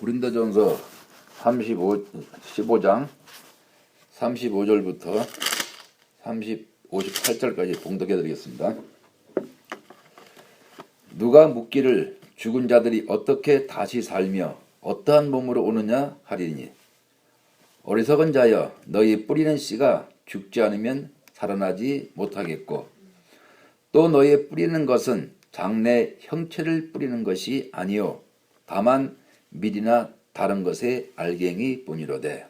고린도전서 15장 35절부터 58절까지 봉독해 드리겠습니다. 누가 묻기를 죽은 자들이 어떻게 다시 살며 어떠한 몸으로 오느냐 하리니, 어리석은 자여, 너희 뿌리는 씨가 죽지 않으면 살아나지 못하겠고, 또 너희 뿌리는 것은 장래 형체를 뿌리는 것이 아니요 다만 밀이나 다른 것의 알갱이 뿐이로되,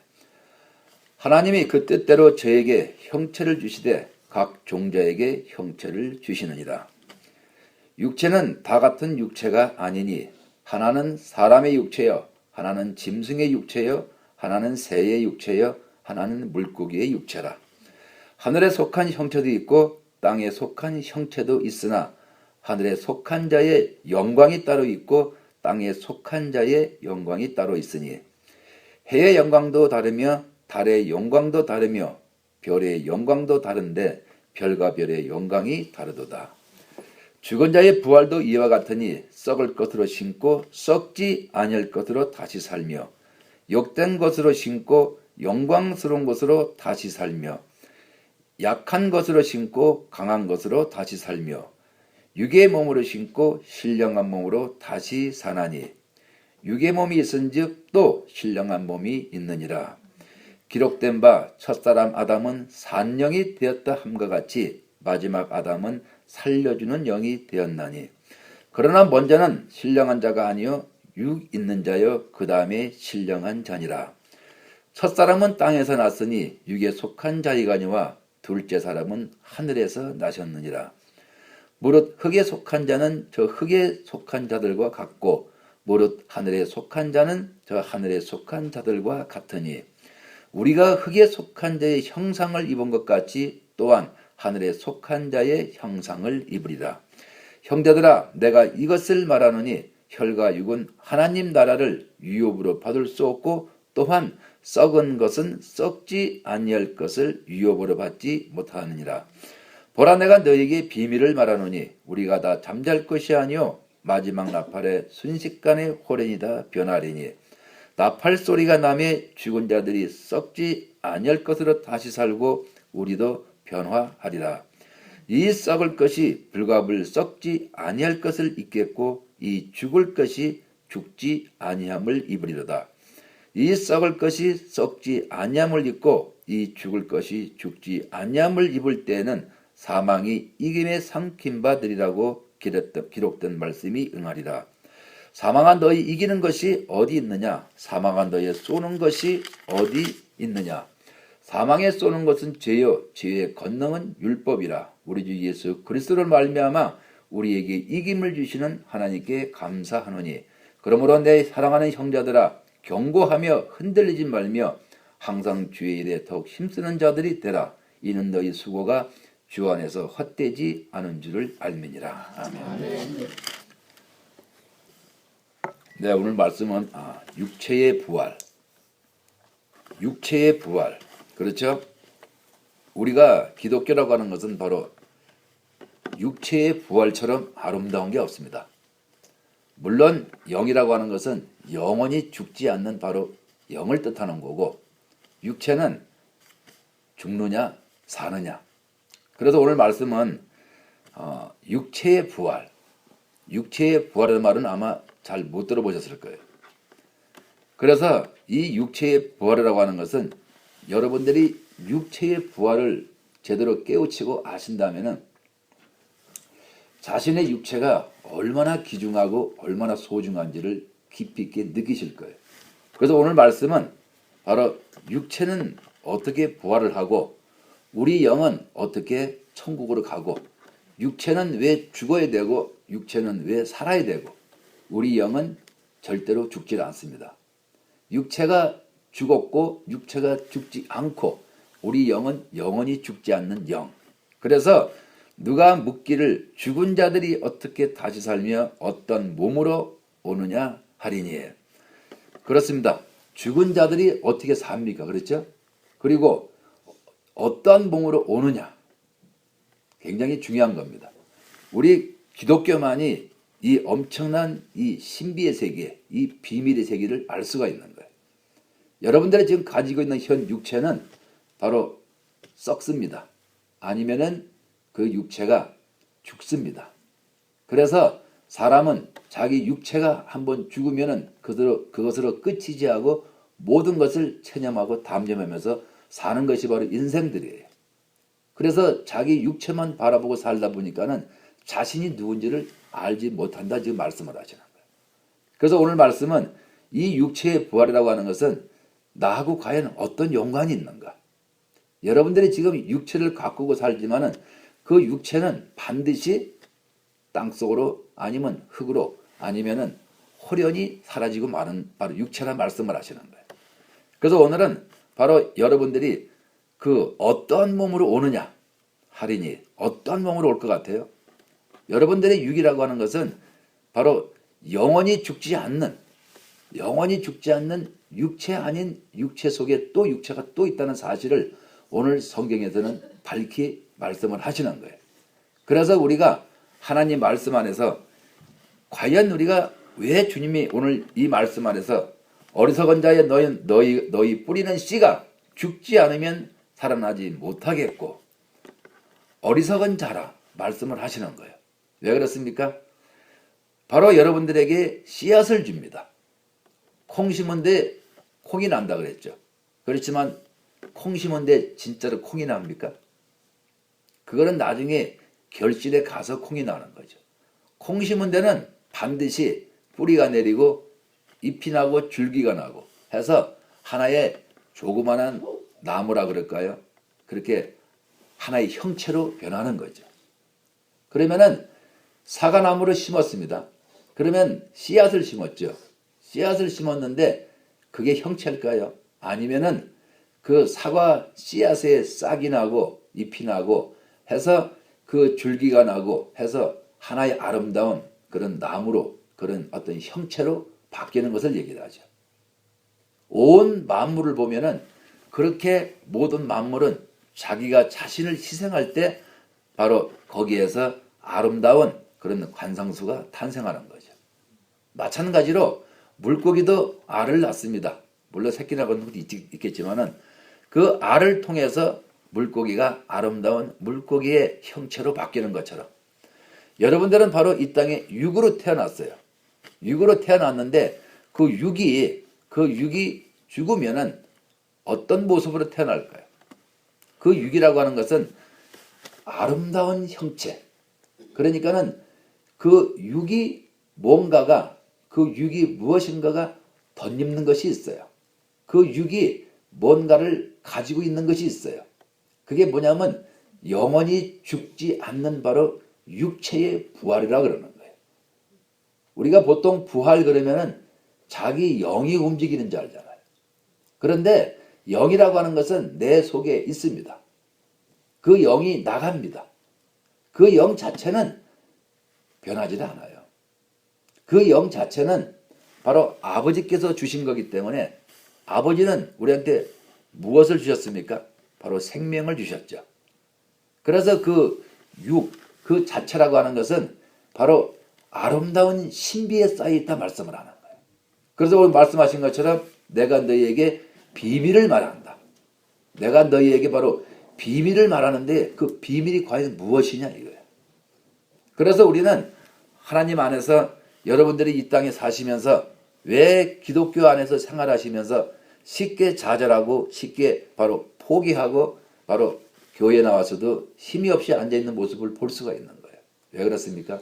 하나님이 그 뜻대로 저에게 형체를 주시되 각 종자에게 형체를 주시느니라. 육체는 다 같은 육체가 아니니, 하나는 사람의 육체여, 하나는 짐승의 육체여, 하나는 새의 육체여, 하나는 물고기의 육체라. 하늘에 속한 형체도 있고 땅에 속한 형체도 있으나, 하늘에 속한 자의 영광이 따로 있고 땅에 속한 자의 영광이 따로 있으니, 해의 영광도 다르며 달의 영광도 다르며 별의 영광도 다른데 별과 별의 영광이 다르도다. 죽은 자의 부활도 이와 같으니, 썩을 것으로 심고 썩지 아니할 것으로 다시 살며, 욕된 것으로 심고 영광스러운 것으로 다시 살며, 약한 것으로 심고 강한 것으로 다시 살며, 육의 몸으로 심고 신령한 몸으로 다시 사나니, 육의 몸이 있은즉 또 신령한 몸이 있느니라. 기록된 바 첫사람 아담은 산영이 되었다 함과 같이 마지막 아담은 살려주는 영이 되었나니, 그러나 먼저는 신령한 자가 아니요 육 있는 자요 그 다음에 신령한 자니라. 첫사람은 땅에서 났으니 육에 속한 자이가니와 둘째 사람은 하늘에서 나셨느니라. 무릇 흙에 속한 자는 저 흙에 속한 자들과 같고, 무릇 하늘에 속한 자는 저 하늘에 속한 자들과 같으니, 우리가 흙에 속한 자의 형상을 입은 것 같이 또한 하늘에 속한 자의 형상을 입으리라. 형제들아, 내가 이것을 말하노니, 혈과 육은 하나님 나라를 유업으로 받을 수 없고, 또한 썩은 것은 썩지 아니할 것을 유업으로 받지 못하느니라. 보라, 내가 너에게 비밀을 말하노니, 우리가 다 잠잘 것이 아니요 마지막 나팔에 순식간에 호련히 다 변하리니, 나팔 소리가 나매 죽은 자들이 썩지 아니할 것으로 다시 살고 우리도 변화하리라. 이 썩을 것이 불가불 썩지 아니할 것을 입겠고, 이 죽을 것이 죽지 아니함을 입으리로다. 이 썩을 것이 썩지 아니함을 입고 이 죽을 것이 죽지 아니함을 입을 때에는 사망이 이김에 삼킨 바 되리라고 기록된 말씀이 응하리라. 사망한 너희 이기는 것이 어디 있느냐? 사망한 너희 쏘는 것이 어디 있느냐? 사망에 쏘는 것은 죄요 죄의 권능은 율법이라. 우리 주 예수 그리스도를 말미암아 우리에게 이김을 주시는 하나님께 감사하노니, 그러므로 내 사랑하는 형제들아, 경고하며 흔들리지 말며 항상 주의 일에 더욱 힘쓰는 자들이 되라. 이는 너희 수고가 주 안에서 헛되지 않은 줄을 알미니라. 아멘. 네, 오늘 말씀은 육체의 부활. 육체의 부활. 그렇죠? 우리가 기독교라고 하는 것은 바로 육체의 부활처럼 아름다운 게 없습니다. 물론 영이라고 하는 것은 영원히 죽지 않는 바로 영을 뜻하는 거고, 육체는 죽느냐 사느냐. 그래서 오늘 말씀은 육체의 부활. 육체의 부활이라는 말은 아마 잘 못 들어보셨을 거예요. 그래서 이 육체의 부활이라고 하는 것은 여러분들이 육체의 부활을 제대로 깨우치고 아신다면은 자신의 육체가 얼마나 귀중하고 얼마나 소중한지를 깊이 있게 느끼실 거예요. 그래서 오늘 말씀은 바로 육체는 어떻게 부활을 하고 우리 영은 어떻게 천국으로 가고, 육체는 왜 죽어야 되고 육체는 왜 살아야 되고, 우리 영은 절대로 죽지 않습니다. 육체가 죽었고 육체가 죽지 않고 우리 영은 영원히 죽지 않는 영. 그래서 누가 묻기를 죽은 자들이 어떻게 다시 살며 어떤 몸으로 오느냐 하리니. 그렇습니다. 죽은 자들이 어떻게 삽니까? 그렇죠? 그리고 어떤 몸으로 오느냐. 굉장히 중요한 겁니다. 우리 기독교만이 이 엄청난 이 신비의 세계, 이 비밀의 세계를 알 수가 있는 거예요. 여러분들이 지금 가지고 있는 현 육체는 바로 썩습니다. 아니면은 그 육체가 죽습니다. 그래서 사람은 자기 육체가 한번 죽으면은 그것으로 끝이지 하고 모든 것을 체념하고 담념하면서 사는 것이 바로 인생들이에요. 그래서 자기 육체만 바라보고 살다 보니까는 자신이 누군지를 알지 못한다 지금 말씀을 하시는 거예요. 그래서 오늘 말씀은 이 육체의 부활이라고 하는 것은 나하고 과연 어떤 연관이 있는가? 여러분들이 지금 육체를 가꾸고 살지만은 그 육체는 반드시 땅속으로 아니면 흙으로 아니면은 홀연히 사라지고 마는 바로 육체란 말씀을 하시는 거예요. 그래서 오늘은 바로 여러분들이 그 어떠한 몸으로 오느냐 하리니 어떠한 몸으로 올 것 같아요? 여러분들의 육이라고 하는 것은 바로 영원히 죽지 않는 육체 아닌 육체 속에 또 육체가 또 있다는 사실을 오늘 성경에서는 밝히 말씀을 하시는 거예요. 그래서 우리가 하나님 말씀 안에서 과연 우리가 왜 주님이 오늘 이 말씀 안에서 어리석은 자여 너희 뿌리는 씨가 죽지 않으면 살아나지 못하겠고 어리석은 자라 말씀을 하시는 거예요. 왜 그렇습니까? 바로 여러분들에게 씨앗을 줍니다. 콩 심은데 콩이 난다 그랬죠. 그렇지만 콩 심은데 진짜로 콩이 납니까? 그거는 나중에 결실에 가서 콩이 나는 거죠. 콩 심은 데는 반드시 뿌리가 내리고 잎이 나고 줄기가 나고 해서 하나의 조그마한 나무라 그럴까요? 그렇게 하나의 형체로 변하는 거죠. 그러면은 사과나무를 심었습니다. 그러면 씨앗을 심었죠. 씨앗을 심었는데 그게 형체일까요? 아니면은 그 사과 씨앗에 싹이 나고 잎이 나고 해서 그 줄기가 나고 해서 하나의 아름다운 그런 나무로 그런 어떤 형체로 바뀌는 것을 얘기를 하죠. 온 만물을 보면은 그렇게 모든 만물은 자기가 자신을 희생할 때 바로 거기에서 아름다운 그런 관상수가 탄생하는 거죠. 마찬가지로 물고기도 알을 낳습니다. 물론 새끼 낳은 것도 있겠지만은 그 알을 통해서 물고기가 아름다운 물고기의 형체로 바뀌는 것처럼 여러분들은 바로 이 땅에 육으로 태어났어요. 육으로 태어났는데 그 육이 죽으면은 어떤 모습으로 태어날까요? 그 육이라고 하는 것은 아름다운 형체. 그러니까는 그 육이 뭔가가 그 육이 무엇인가가 덧입는 것이 있어요. 그 육이 뭔가를 가지고 있는 것이 있어요. 그게 뭐냐면 영원히 죽지 않는 바로 육체의 부활이라고 그러는 거예요. 우리가 보통 부활 그러면은 자기 영이 움직이는 줄 알잖아요. 그런데 영이라고 하는 것은 내 속에 있습니다. 그 영이 나갑니다. 그 영 자체는 변하지 않아요. 그 영 자체는 바로 아버지께서 주신 거기 때문에 아버지는 우리한테 무엇을 주셨습니까? 바로 생명을 주셨죠. 그래서 그 육, 그 자체라고 하는 것은 바로 아름다운 신비에 쌓여있다 말씀을 하는 거예요. 그래서 오늘 말씀하신 것처럼 내가 너희에게 비밀을 말한다. 내가 너희에게 바로 비밀을 말하는데 그 비밀이 과연 무엇이냐 이거예요. 그래서 우리는 하나님 안에서 여러분들이 이 땅에 사시면서 왜 기독교 안에서 생활하시면서 쉽게 좌절하고 쉽게 바로 포기하고 바로 교회에 나와서도 힘이 없이 앉아있는 모습을 볼 수가 있는 거예요. 왜 그렇습니까?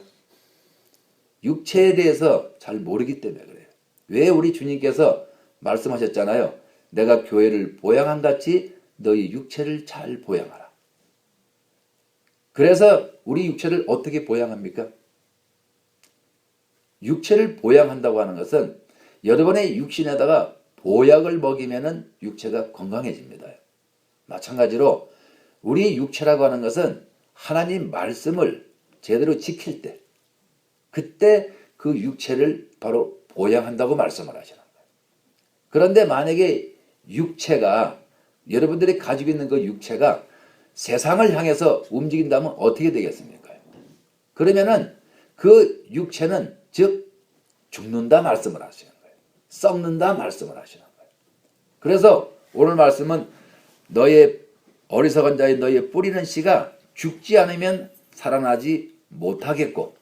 육체에 대해서 잘 모르기 때문에 그래요. 왜 우리 주님께서 말씀하셨잖아요. 내가 교회를 보양한 같이 너희 육체를 잘 보양하라. 그래서 우리 육체를 어떻게 보양합니까? 육체를 보양한다고 하는 것은 여러분의 육신에다가 보약을 먹이면은 육체가 건강해집니다. 마찬가지로 우리 육체라고 하는 것은 하나님 말씀을 제대로 지킬 때 그때 그 육체를 바로 보양한다고 말씀을 하시는 거예요. 그런데 만약에 육체가 여러분들이 가지고 있는 그 육체가 세상을 향해서 움직인다면 어떻게 되겠습니까? 그러면은 그 육체는 즉 죽는다 말씀을 하시는 거예요. 썩는다 말씀을 하시는 거예요. 그래서 오늘 말씀은 너의 어리석은 자의 너의 뿌리는 씨가 죽지 않으면 살아나지 못하겠고,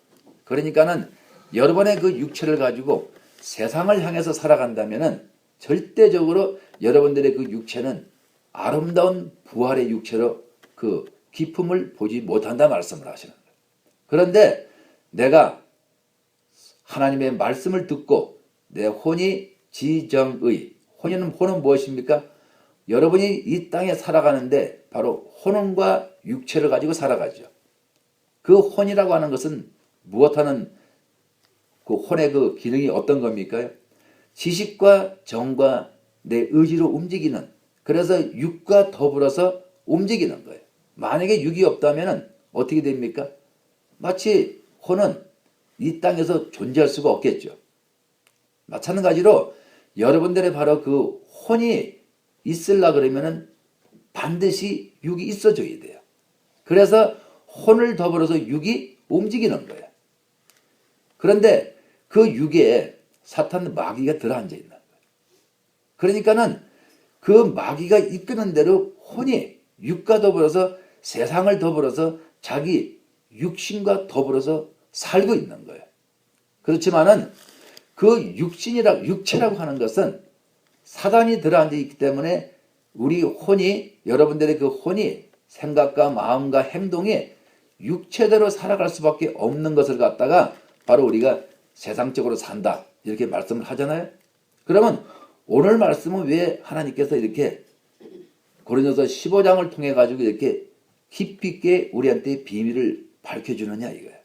그러니까는 여러분의 그 육체를 가지고 세상을 향해서 살아간다면은 절대적으로 여러분들의 그 육체는 아름다운 부활의 육체로 그 기품을 보지 못한다 말씀을 하시는 거예요. 그런데 내가 하나님의 말씀을 듣고 내 혼이 지정의, 혼은 무엇입니까? 여러분이 이 땅에 살아가는데 바로 혼과 육체를 가지고 살아가죠. 그 혼이라고 하는 것은 무엇하는 그 혼의 그 기능이 어떤 겁니까? 지식과 정과 내 의지로 움직이는, 그래서 육과 더불어서 움직이는 거예요. 만약에 육이 없다면 어떻게 됩니까? 마치 혼은 이 땅에서 존재할 수가 없겠죠. 마찬가지로 여러분들의 바로 그 혼이 있으려 그러면은 반드시 육이 있어줘야 돼요. 그래서 혼을 더불어서 육이 움직이는 거예요. 그런데 그 육에 사탄 마귀가 들어앉아 있는 거예요. 그러니까는 그 마귀가 이끄는 대로 혼이 육과 더불어서 세상을 더불어서 자기 육신과 더불어서 살고 있는 거예요. 그렇지만은 그 육체라고 하는 것은 사단이 들어앉아 있기 때문에 우리 혼이, 여러분들의 그 혼이 생각과 마음과 행동이 육체대로 살아갈 수밖에 없는 것을 갖다가 바로 우리가 세상적으로 산다 이렇게 말씀을 하잖아요. 그러면 오늘 말씀은 왜 하나님께서 이렇게 고린도서 15장을 통해 가지고 이렇게 깊이 있게 우리한테 비밀을 밝혀주느냐 이거예요.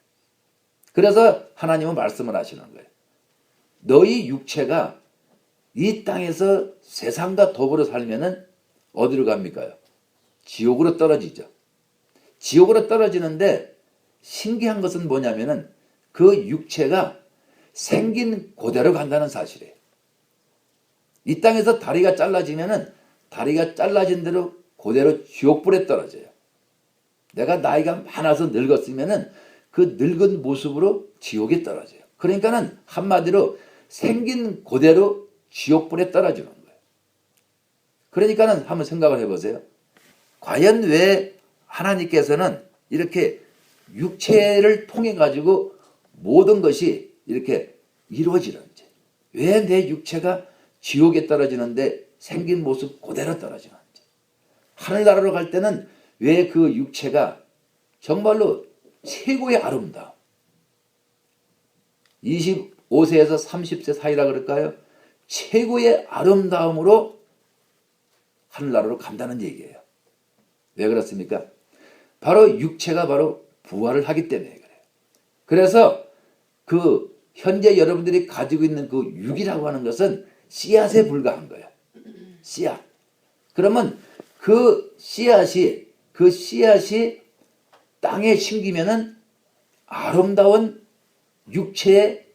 그래서 하나님은 말씀을 하시는 거예요. 너희 육체가 이 땅에서 세상과 더불어 살면은 어디로 갑니까? 지옥으로 떨어지죠. 지옥으로 떨어지는데 신기한 것은 뭐냐면은 그 육체가 생긴 그대로 간다는 사실이에요. 이 땅에서 다리가 잘라지면은 다리가 잘라진 대로 그대로 지옥불에 떨어져요. 내가 나이가 많아서 늙었으면은 그 늙은 모습으로 지옥에 떨어져요. 그러니까는 한마디로 생긴 그대로 지옥불에 떨어지는 거예요. 그러니까는 한번 생각을 해보세요. 과연 왜 하나님께서는 이렇게 육체를 통해 가지고 모든 것이 이렇게 이루어지는지, 왜 내 육체가 지옥에 떨어지는데 생긴 모습 그대로 떨어지는지, 하늘나라로 갈 때는 왜 그 육체가 정말로 최고의 아름다움, 25세에서 30세 사이라 그럴까요? 최고의 아름다움으로 하늘나라로 간다는 얘기예요. 왜 그렇습니까? 바로 육체가 바로 부활을 하기 때문에 그래요. 그래서 그 현재 여러분들이 가지고 있는 그 육이라고 하는 것은 씨앗에 불과한 거예요. 씨앗. 그러면 그 씨앗이 땅에 심기면은 아름다운 육체의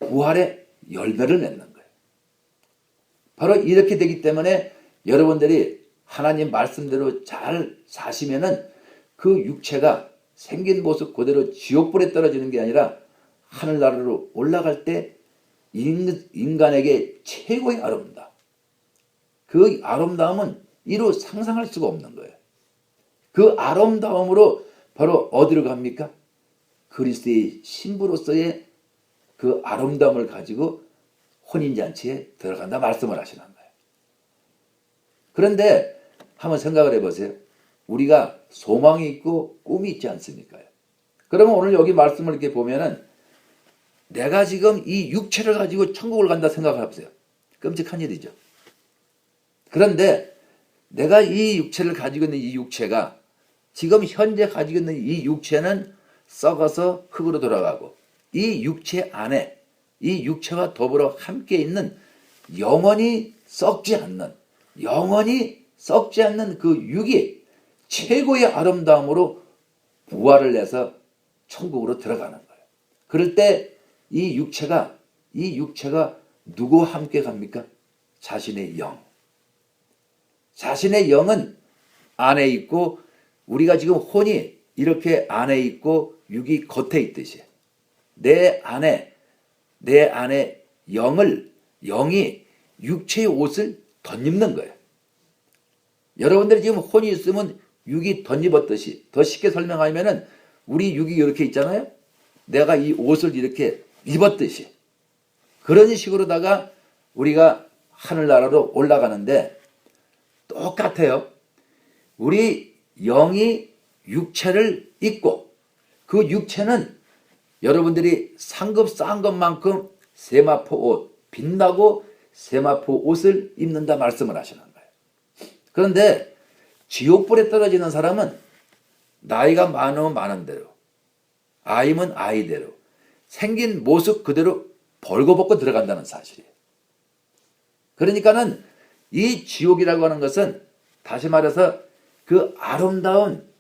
부활의 열매를 맺는 거예요. 바로 이렇게 되기 때문에 여러분들이 하나님 말씀대로 잘 사시면은 그 육체가 생긴 모습 그대로 지옥불에 떨어지는 게 아니라 하늘나라로 올라갈 때 인간에게 최고의 아름다움, 그 아름다움은 이루 상상할 수가 없는 거예요. 그 아름다움으로 바로 어디로 갑니까? 그리스도의 신부로서의 그 아름다움을 가지고 혼인잔치에 들어간다 말씀을 하시는 거예요. 그런데 한번 생각을 해보세요. 우리가 소망이 있고 꿈이 있지 않습니까? 그러면 오늘 여기 말씀을 이렇게 보면은 내가 지금 이 육체를 가지고 천국을 간다 생각을 해보세요. 끔찍한 일이죠. 그런데 내가 이 육체를 가지고 있는 이 육체가 지금 현재 가지고 있는 이 육체는 썩어서 흙으로 돌아가고 이 육체 안에 이 육체와 더불어 함께 있는 영원히 썩지 않는 그 육이 최고의 아름다움으로 부활을 내서 천국으로 들어가는 거예요. 그럴 때 이 육체가 누구와 함께 갑니까? 자신의 영. 자신의 영은 안에 있고 우리가 지금 혼이 이렇게 안에 있고 육이 겉에 있듯이 내 안에 영이 육체의 옷을 덧입는 거예요. 여러분들이 지금 혼이 있으면 육이 덧입었듯이, 더 쉽게 설명하면은 우리 육이 이렇게 있잖아요. 내가 이 옷을 이렇게 입었듯이 그런 식으로다가 우리가 하늘나라로 올라가는데 똑같아요. 우리 영이 육체를 입고 그 육체는 여러분들이 상급 싼 것만큼 세마포 옷, 빛나고 세마포 옷을 입는다 말씀을 하시는 거예요. 그런데 지옥불에 떨어지는 사람은 나이가 많으면 많은 대로, 아이면 아이대로 생긴 모습 그대로 벌거벗고 들어간다는 사실이에요. 그러니까는 이 지옥이라고 하는 것은 다시 말해서 그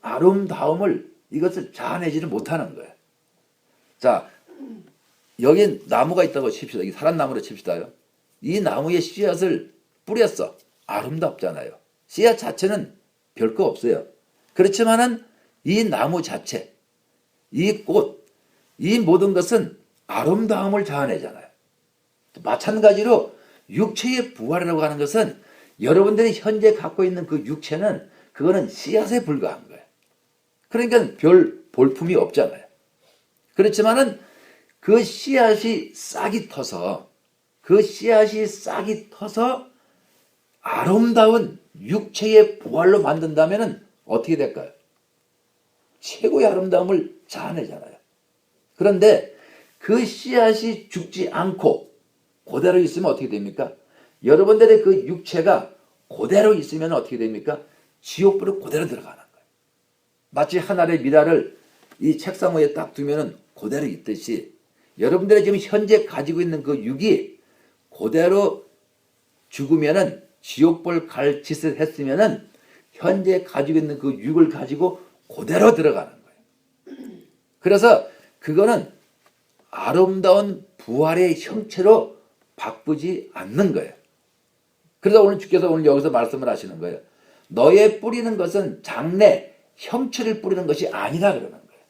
아름다움을 이것을 자아내지를 못하는 거예요. 자, 여기 나무가 있다고 칩시다. 이 사람나무로 칩시다요. 이 나무에 씨앗을 뿌렸어. 아름답잖아요. 씨앗 자체는 별거 없어요. 그렇지만은 이 나무 자체, 이 꽃, 이 모든 것은 아름다움을 자아내잖아요. 마찬가지로 육체의 부활이라고 하는 것은 여러분들이 현재 갖고 있는 그 육체는 그거는 씨앗에 불과한 거예요. 그러니까 별 볼품이 없잖아요. 그렇지만은 그 씨앗이 싹이 터서 아름다운 육체의 부활로 만든다면은 어떻게 될까요? 최고의 아름다움을 자아내잖아요. 그런데 그 씨앗이 죽지 않고 그대로 있으면 어떻게 됩니까? 여러분들의 그 육체가 그대로 있으면 어떻게 됩니까? 지옥불에 그대로 들어가는 거예요. 마치 하나의 미라를 이 책상 위에 딱 두면은 그대로 있듯이 여러분들이 지금 현재 가지고 있는 그 육이 그대로 죽으면은 지옥불 갈 짓을 했으면은 현재 가지고 있는 그 육을 가지고 그대로 들어가는 거예요. 그래서 그거는 아름다운 부활의 형체로 바꾸지 않는 거예요. 그래서 오늘 주께서 오늘 여기서 말씀을 하시는 거예요. 너의 뿌리는 것은 장래 형체를 뿌리는 것이 아니라 그러는 거예요.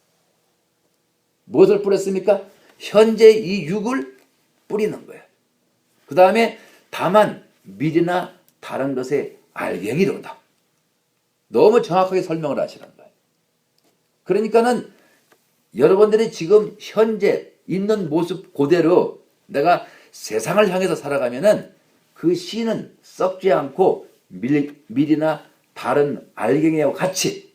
무엇을 뿌렸습니까? 현재 이 육을 뿌리는 거예요. 그 다음에 다만 미리나 다른 것의 알갱이로다. 너무 정확하게 설명을 하시는 거예요. 그러니까는 여러분들이 지금 현재 있는 모습 그대로 내가 세상을 향해서 살아가면은 그 씨는 썩지 않고 밀이나 다른 알갱이와 같이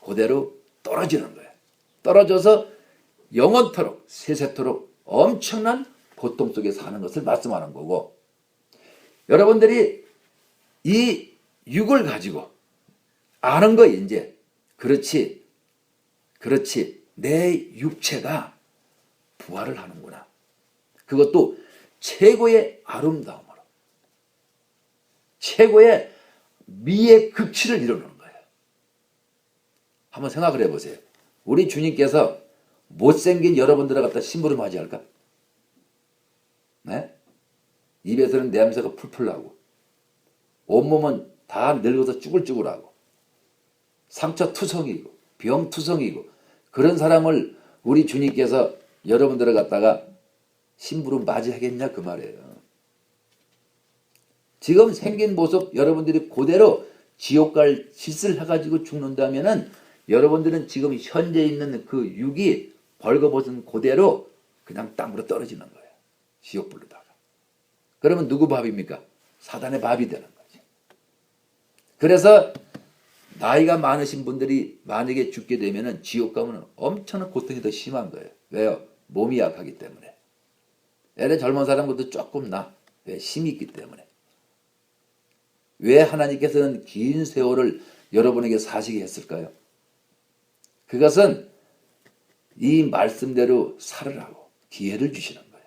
그대로 떨어지는 거예요. 떨어져서 영원토록 세세토록 엄청난 고통 속에 사는 것을 말씀하는 거고, 여러분들이 이 육을 가지고 아는 거 이제 그렇지 내 육체가 부활을 하는구나. 그것도 최고의 아름다움으로 최고의 미의 극치를 이루는 거예요. 한번 생각을 해보세요. 우리 주님께서 못생긴 여러분들을 갖다 심부름 맞이할까? 네? 입에서는 냄새가 풀풀 나고 온몸은 다 늙어서 쭈글쭈글하고 상처투성이고 병투성이고 그런 사람을 우리 주님께서 여러분들을 갖다가 심부름 맞이하겠냐 그 말이에요. 지금 생긴 모습 여러분들이 그대로 지옥 갈 짓을 해가지고 죽는다면은 여러분들은 지금 현재 있는 그 육이 벌거벗은 그대로 그냥 땅으로 떨어지는 거예요. 지옥불로다가. 그러면 누구 밥입니까? 사단의 밥이 되는 거죠. 그래서 나이가 많으신 분들이 만약에 죽게 되면은 지옥 가면 엄청난 고통이 더 심한 거예요. 왜요? 몸이 약하기 때문에. 애는 젊은 사람보다 조금 나. 왜? 힘이 있기 때문에. 왜 하나님께서는 긴 세월을 여러분에게 사시게 했을까요? 그것은 이 말씀대로 살으라고 기회를 주시는 거예요.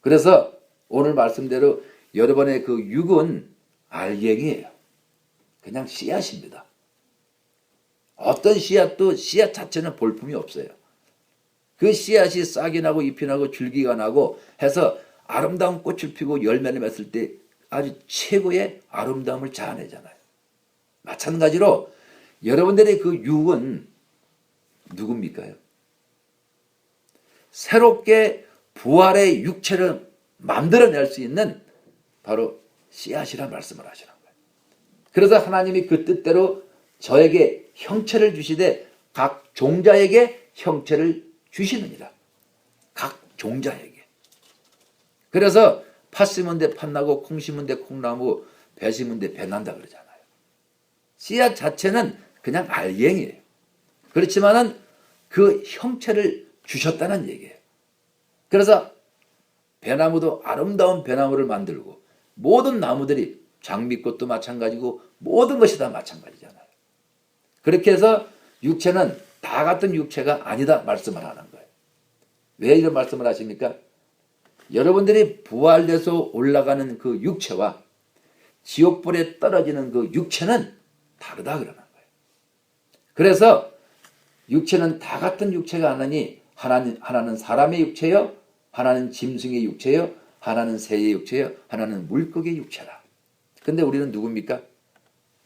그래서 오늘 말씀대로 여러분의 그 육은 알갱이에요. 그냥 씨앗입니다. 어떤 씨앗도 씨앗 자체는 볼품이 없어요. 그 씨앗이 싹이 나고 잎이 나고 줄기가 나고 해서 아름다운 꽃을 피고 열매를 맺을 때 아주 최고의 아름다움을 자아내잖아요. 마찬가지로 여러분들의 그 육은 누굽니까요? 새롭게 부활의 육체를 만들어낼 수 있는 바로 씨앗이라 말씀을 하시는 거예요. 그래서 하나님이 그 뜻대로 저에게 형체를 주시되 각 종자에게 형체를 주시느니라. 각 종자에게. 그래서 팥 심은 데 팥나고 콩 심은 데 콩나무 배 심은 데 배 난다 그러잖아요. 씨앗 자체는 그냥 알갱이에요. 그렇지만은 그 형체를 주셨다는 얘기예요. 그래서 배나무도 아름다운 배나무를 만들고 모든 나무들이 장미꽃도 마찬가지고 모든 것이 다 마찬가지잖아요. 그렇게 해서 육체는 다 같은 육체가 아니다 말씀을 하는 거예요. 왜 이런 말씀을 하십니까? 여러분들이 부활돼서 올라가는 그 육체와 지옥불에 떨어지는 그 육체는 다르다 그러는 거예요. 그래서 육체는 다 같은 육체가 아니니 하나는 사람의 육체요, 하나는 짐승의 육체요, 하나는 새의 육체요, 하나는 물고기의 육체라. 근데 우리는 누굽니까?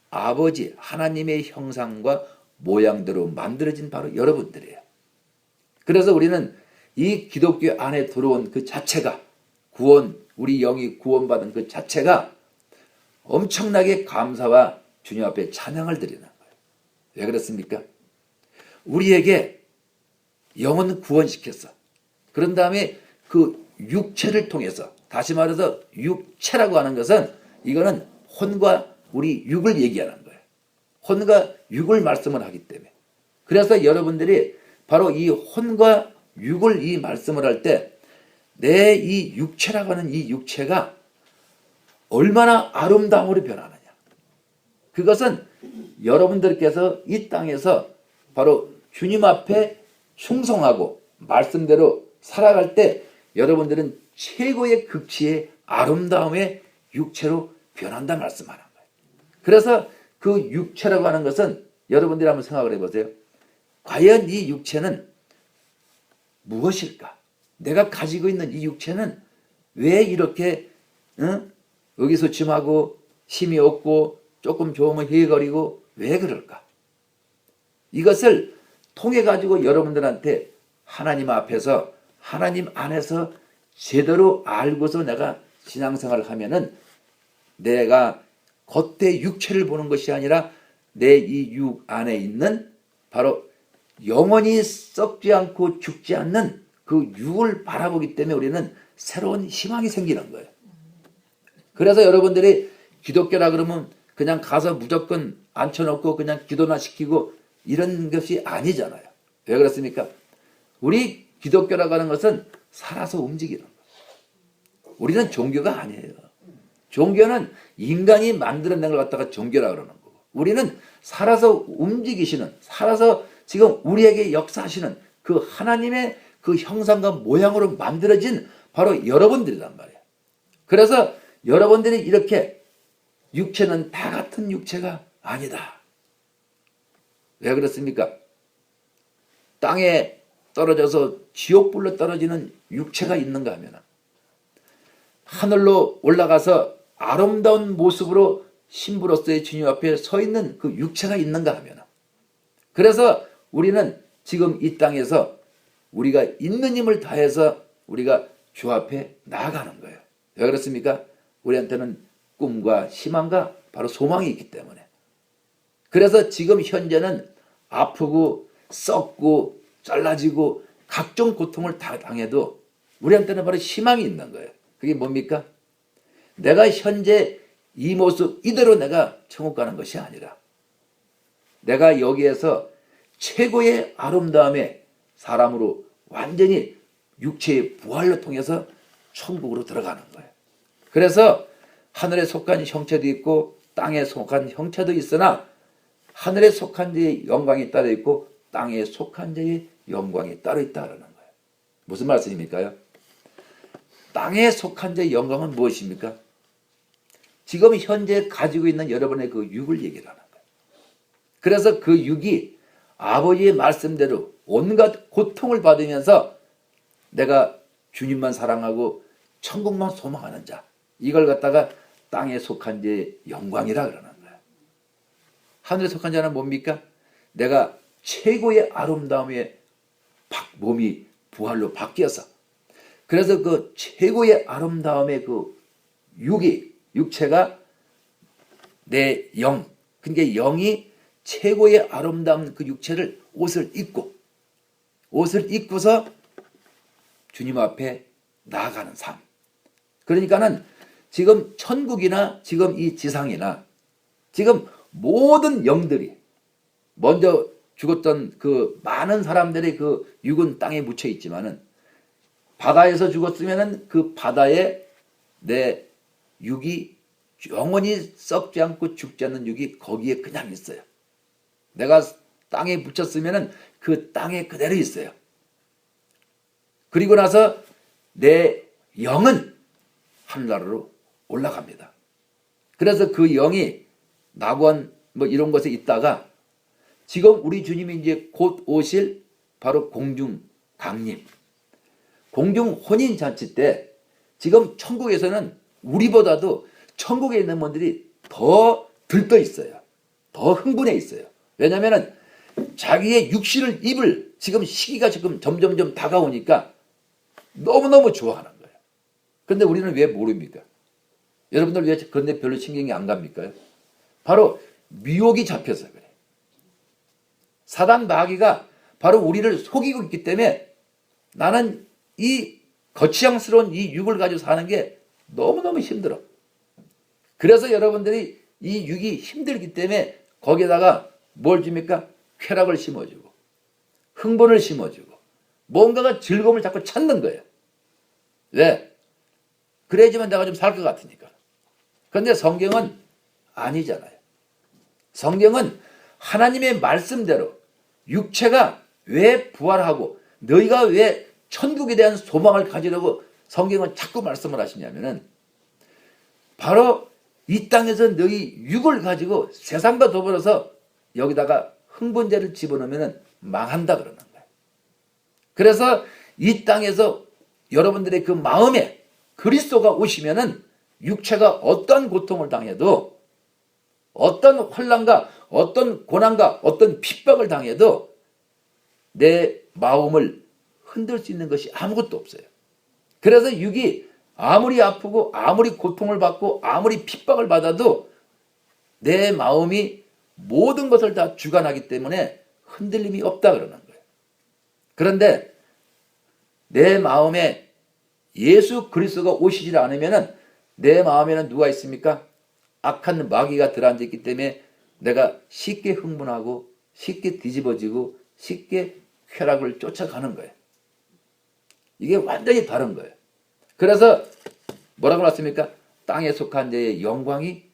아버지 하나님의 형상과 모양대로 만들어진 바로 여러분들이에요. 그래서 우리는 이 기독교 안에 들어온 그 자체가 구원, 우리 영이 구원받은 그 자체가 엄청나게 감사와 주님 앞에 찬양을 드리는 거예요. 왜 그렇습니까? 우리에게 영은 구원시켰어. 그런 다음에 그 육체를 통해서, 다시 말해서 육체라고 하는 것은 이거는 혼과 우리 육을 얘기하는 거예요. 혼과 육을 말씀을 하기 때문에. 그래서 여러분들이 바로 이 혼과 육을 이 말씀을 할 때 내 이 육체라고 하는 이 육체가 얼마나 아름다움으로 변하느냐. 그것은 여러분들께서 이 땅에서 바로 주님 앞에 충성하고 말씀대로 살아갈 때 여러분들은 최고의 극치의 아름다움의 육체로 변한다 말씀하는 거예요. 그래서 그 육체라고 하는 것은 여러분들이 한번 생각을 해보세요. 과연 이 육체는 무엇일까? 내가 가지고 있는 이 육체는 왜 이렇게 의기소침하고 힘이 없고 조금 좋으면 헤거리고 왜 그럴까? 이것을 통해 가지고 여러분들한테 하나님 앞에서 하나님 안에서 제대로 알고서 내가 신앙생활을 하면은 내가 겉에 육체를 보는 것이 아니라 내 이 육 안에 있는 바로 영원히 썩지 않고 죽지 않는 그 육을 바라보기 때문에 우리는 새로운 희망이 생기는 거예요. 그래서 여러분들이 기독교라 그러면 그냥 가서 무조건 앉혀놓고 그냥 기도나 시키고 이런 것이 아니잖아요. 왜 그렇습니까? 우리 기독교라고 하는 것은 살아서 움직이는 거예요. 우리는 종교가 아니에요. 종교는 인간이 만들어낸 걸 갖다가 종교라고 그러는 거고, 우리는 살아서 움직이시는, 살아서 지금 우리에게 역사하시는 그 하나님의 그 형상과 모양으로 만들어진 바로 여러분들이란 말이에요. 그래서 여러분들이 이렇게 육체는 다 같은 육체가 아니다. 왜 그렇습니까? 땅에 떨어져서 지옥불로 떨어지는 육체가 있는가 하면 하늘로 올라가서 아름다운 모습으로 신부로서의 주님 앞에 서 있는 그 육체가 있는가 하면, 그래서 우리는 지금 이 땅에서 우리가 있는 힘을 다해서 우리가 주 앞에 나아가는 거예요. 왜 그렇습니까? 우리한테는 꿈과 희망과 바로 소망이 있기 때문에. 그래서 지금 현재는 아프고 썩고 잘라지고 각종 고통을 다 당해도 우리한테는 바로 희망이 있는 거예요. 그게 뭡니까? 내가 현재 이 모습 이대로 내가 천국 가는 것이 아니라 내가 여기에서 최고의 아름다움의 사람으로 완전히 육체의 부활로 통해서 천국으로 들어가는 거예요. 그래서 하늘에 속한 형체도 있고 땅에 속한 형체도 있으나 하늘에 속한 자의 영광이 따로 있고 땅에 속한 자의 영광이 따로 있다는 거예요. 무슨 말씀입니까? 땅에 속한 자의 영광은 무엇입니까? 지금 현재 가지고 있는 여러분의 그 육을 얘기를 하는 거예요. 그래서 그 육이 아버지의 말씀대로 온갖 고통을 받으면서 내가 주님만 사랑하고 천국만 소망하는 자, 이걸 갖다가 땅에 속한 자의 영광이라 그러는 거예요. 하늘에 속한 자는 뭡니까? 내가 최고의 아름다움에 몸이 부활로 바뀌어서 그래서 그 최고의 아름다움의 그 육체가 내 영, 그러니까 영이 최고의 아름다운 그 육체를 옷을 입고서 주님 앞에 나아가는 삶. 그러니까는 지금 천국이나 지금 이 지상이나 지금 모든 영들이 먼저 죽었던 그 많은 사람들의 그 육은 땅에 묻혀 있지만은 바다에서 죽었으면은 그 바다에 내 육이 영원히 썩지 않고 죽지 않는 육이 거기에 그냥 있어요. 내가 땅에 묻혔으면은 그 땅에 그대로 있어요. 그리고 나서 내 영은 하늘나라로 올라갑니다. 그래서 그 영이 낙원 뭐 이런 곳에 있다가 지금 우리 주님이 이제 곧 오실 바로 공중 강림, 공중 혼인 잔치 때 지금 천국에서는 우리보다도 천국에 있는 분들이 더 들떠 있어요. 더 흥분해 있어요. 왜냐하면 자기의 육신을 입을 지금 시기가 지금 점점점 다가오니까 너무너무 좋아하는 거예요. 그런데 우리는 왜 모릅니까? 여러분들 왜 그런데 별로 신경이 안 갑니까? 바로 미혹이 잡혀서 그래요. 사단 마귀가 바로 우리를 속이고 있기 때문에 나는 이 거치장스러운 이 육을 가지고 사는 게 너무너무 힘들어. 그래서 여러분들이 이 육이 힘들기 때문에 거기에다가 뭘 줍니까? 쾌락을 심어주고 흥분을 심어주고 뭔가가 즐거움을 자꾸 찾는 거예요. 왜? 그래야지만 내가 좀 살 것 같으니까. 그런데 성경은 아니잖아요. 성경은 하나님의 말씀대로 육체가 왜 부활하고 너희가 왜 천국에 대한 소망을 가지려고 성경은 자꾸 말씀을 하시냐면은 바로 이 땅에서 너희 육을 가지고 세상과 더불어서 여기다가 흥분제를 집어넣으면 망한다 그러는 거예요. 그래서 이 땅에서 여러분들의 그 마음에 그리스도가 오시면은 육체가 어떤 고통을 당해도 어떤 환난과 어떤 고난과 어떤 핍박을 당해도 내 마음을 흔들 수 있는 것이 아무것도 없어요. 그래서 육이 아무리 아프고 아무리 고통을 받고 아무리 핍박을 받아도 내 마음이 모든 것을 다 주관하기 때문에 흔들림이 없다 그러는 거예요. 그런데 내 마음에 예수 그리스도가 오시지 않으면 내 마음에는 누가 있습니까? 악한 마귀가 들어앉아 있기 때문에 내가 쉽게 흥분하고 쉽게 뒤집어지고 쉽게 쾌락을 쫓아가는 거예요. 이게 완전히 다른 거예요. 그래서 뭐라고 났습니까? 땅에 속한 자의 영광이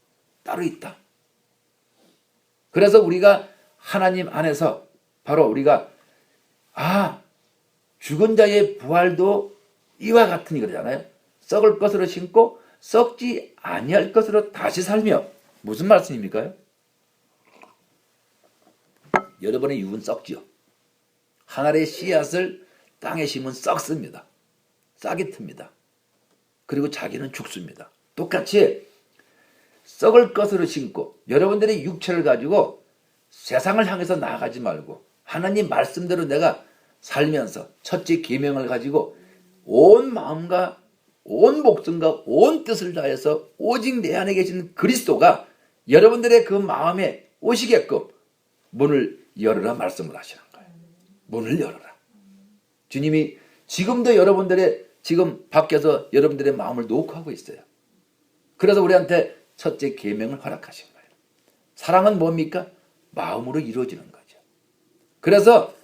따로 있다. 그래서 우리가 하나님 안에서 바로 우리가 죽은 자의 부활도 이와 같으니 그러잖아요. 썩을 것으로 심고 썩지 아니할 것으로 다시 살며. 무슨 말씀입니까? 여러분의 육은 썩지요. 하늘의 씨앗을 땅에 심은 썩습니다. 싹이 틉니다. 그리고 자기는 죽습니다. 똑같이 썩을 것으로 심고 여러분들의 육체를 가지고 세상을 향해서 나아가지 말고 하나님 말씀대로 내가 살면서 첫째 계명을 가지고 온 마음과 온 목숨과 온 뜻을 다해서 오직 내 안에 계신 그리스도가 여러분들의 그 마음에 오시게끔 문을 열어라 말씀을 하시는 거예요. 문을 열어라. 주님이 지금도 여러분들의 지금 밖에서 여러분들의 마음을 녹화하고 있어요. 그래서 우리한테 첫째 계명을 허락하신 거예요. 사랑은 뭡니까? 마음으로 이루어지는 거죠. 그래서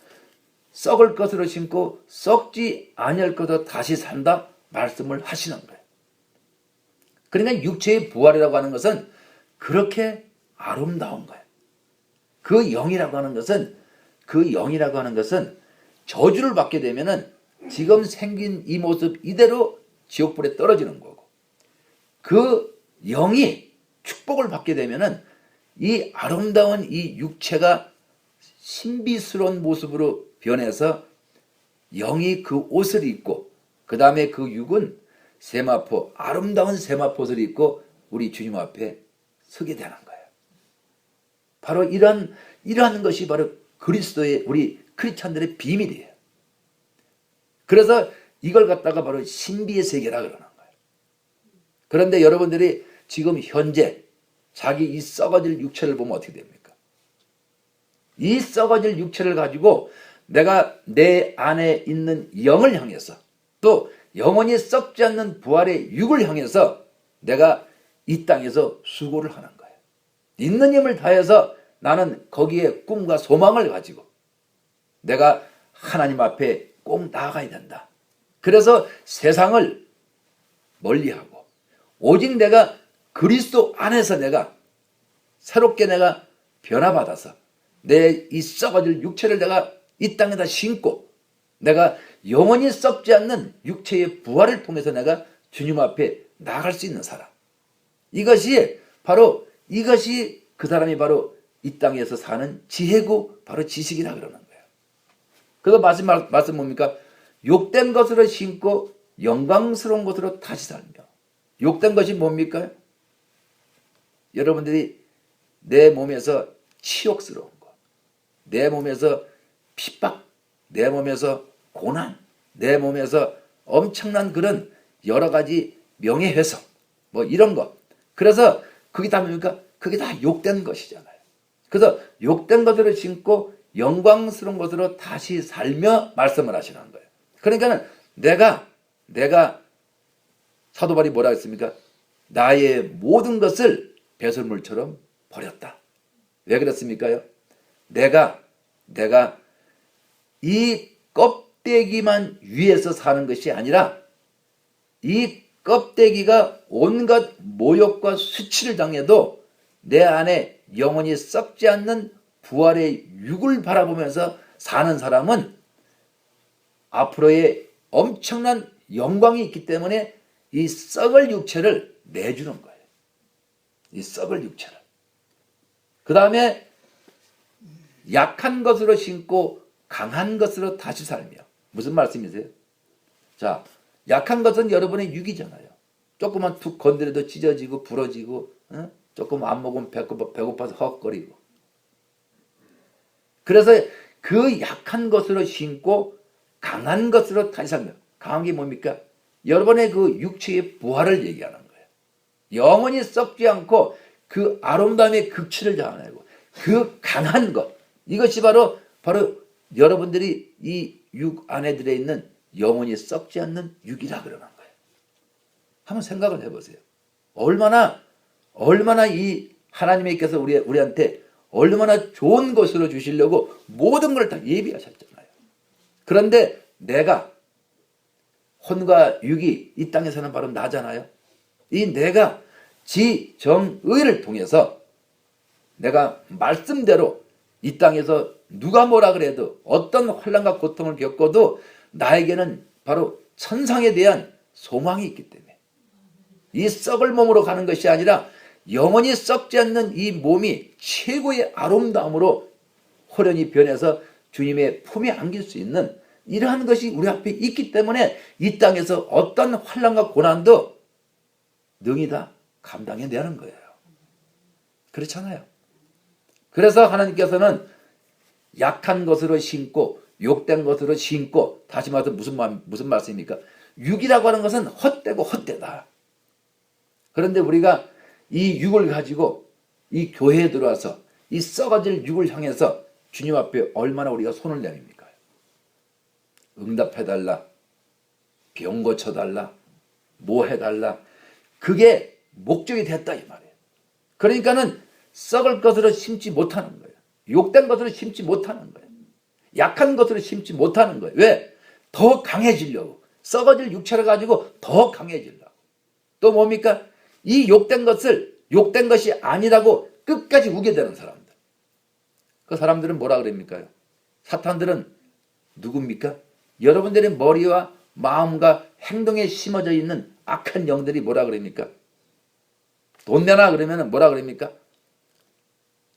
썩을 것으로 심고 썩지 아니할 것으로 다시 산다 말씀을 하시는 거예요. 그러니까 육체의 부활이라고 하는 것은 그렇게 아름다운 거예요. 그 영이라고 하는 것은 저주를 받게 되면은 지금 생긴 이 모습 이대로 지옥불에 떨어지는 거고, 그 영이 축복을 받게 되면은 이 아름다운 이 육체가 신비스러운 모습으로 변해서 영이 그 옷을 입고 그 다음에 그 육은 세마포, 아름다운 세마포를 입고 우리 주님 앞에 서게 되는 거예요. 바로 이러한 것이 바로 그리스도의 우리 크리스찬들의 비밀이에요. 그래서 이걸 갖다가 바로 신비의 세계라 그러는 거예요. 그런데 여러분들이 지금 현재 자기 이 썩어질 육체를 보면 어떻게 됩니까? 이 썩어질 육체를 가지고 내가 내 안에 있는 영을 향해서 또 영원히 썩지 않는 부활의 육을 향해서 내가 이 땅에서 수고를 하는 거예요. 있는 힘을 다해서 나는 거기에 꿈과 소망을 가지고 내가 하나님 앞에 꼭 나아가야 된다. 그래서 세상을 멀리하고 오직 내가 그리스도 안에서 내가 새롭게 내가 변화받아서 내 이 썩어질 육체를 내가 이 땅에다 심고 내가 영원히 썩지 않는 육체의 부활을 통해서 내가 주님 앞에 나아갈 수 있는 사람. 이것이 그 사람이 바로 이 땅에서 사는 지혜고 바로 지식이라 그러는 거예요. 그래서 말씀 뭡니까? 욕된 것으로 심고 영광스러운 것으로 다시 살며. 욕된 것이 뭡니까? 여러분들이 내 몸에서 치욕스러운 것, 내 몸에서 핍박, 내 몸에서 고난, 내 몸에서 엄청난 그런 여러 가지 명예훼손, 뭐 이런 것. 그래서 그게 다 뭡니까? 그게 다 욕된 것이잖아요. 그래서 욕된 것으로 심고 영광스러운 것으로 다시 살며 말씀을 하시는 거예요. 그러니까 내가 사도 바울이 뭐라 했습니까? 나의 모든 것을 배설물처럼 버렸다. 왜 그랬습니까요? 내가 이 껍데기만 위에서 사는 것이 아니라 이 껍데기가 온갖 모욕과 수치를 당해도 내 안에 영원히 썩지 않는 부활의 육을 바라보면서 사는 사람은 앞으로의 엄청난 영광이 있기 때문에 이 썩을 육체를 내주는 거예요. 이 썩을 육체를. 그 다음에 약한 것으로 심고 강한 것으로 다시 살며. 무슨 말씀이세요? 자, 약한 것은 여러분의 육이잖아요. 조금만 툭 건드려도 찢어지고 부러지고, 조금 안 먹으면 배고파서 헉거리고. 그래서 그 약한 것으로 심고 강한 것으로 다시 살며. 강한 게 뭡니까? 여러분의 그 육체의 부활을 얘기하는 거예요. 영원히 썩지 않고 그 아름다움의 극치를 자아내고 그 강한 것. 이것이 바로 여러분들이 이 육 안에 들어있는 영원히 썩지 않는 육이라 그러는 거예요. 한번 생각을 해보세요. 얼마나 이 하나님께서 우리한테 얼마나 좋은 것으로 주시려고 모든 걸 다 예비하셨잖아요. 그런데 내가 혼과 육이 이 땅에 사는 바로 나잖아요. 이 내가 지정의를 통해서 내가 말씀대로 이 땅에서 누가 뭐라 그래도 어떤 환난과 고통을 겪어도 나에게는 바로 천상에 대한 소망이 있기 때문에 이 썩을 몸으로 가는 것이 아니라 영원히 썩지 않는 이 몸이 최고의 아름다움으로 호련히 변해서 주님의 품에 안길 수 있는 이러한 것이 우리 앞에 있기 때문에 이 땅에서 어떤 환난과 고난도 능히 다 감당해내는 거예요. 그렇잖아요. 그래서 하나님께서는 약한 것으로 심고 욕된 것으로 심고, 다시 말해서 무슨 말씀입니까? 육이라고 하는 것은 헛되고 헛되다. 그런데 우리가 이 육을 가지고 이 교회에 들어와서 이 썩어질 육을 향해서 주님 앞에 얼마나 우리가 손을 내밉니까? 응답해달라, 병 고쳐달라, 뭐 해달라. 그게 목적이 됐다 이 말이에요. 그러니까는 썩을 것으로 심지 못하는 거예요. 욕된 것으로 심지 못하는 거예요. 약한 것으로 심지 못하는 거예요. 왜? 더 강해지려고. 썩어질 육체를 가지고 더 강해지려고. 또 뭡니까? 이 욕된 것이 아니라고 끝까지 우겨대는 사람들. 그 사람들은 뭐라 그럽니까? 사탄들은 누굽니까? 여러분들의 머리와 마음과 행동에 심어져 있는 악한 영들이 뭐라 그럽니까? 돈 내놔 그러면 뭐라 그럽니까?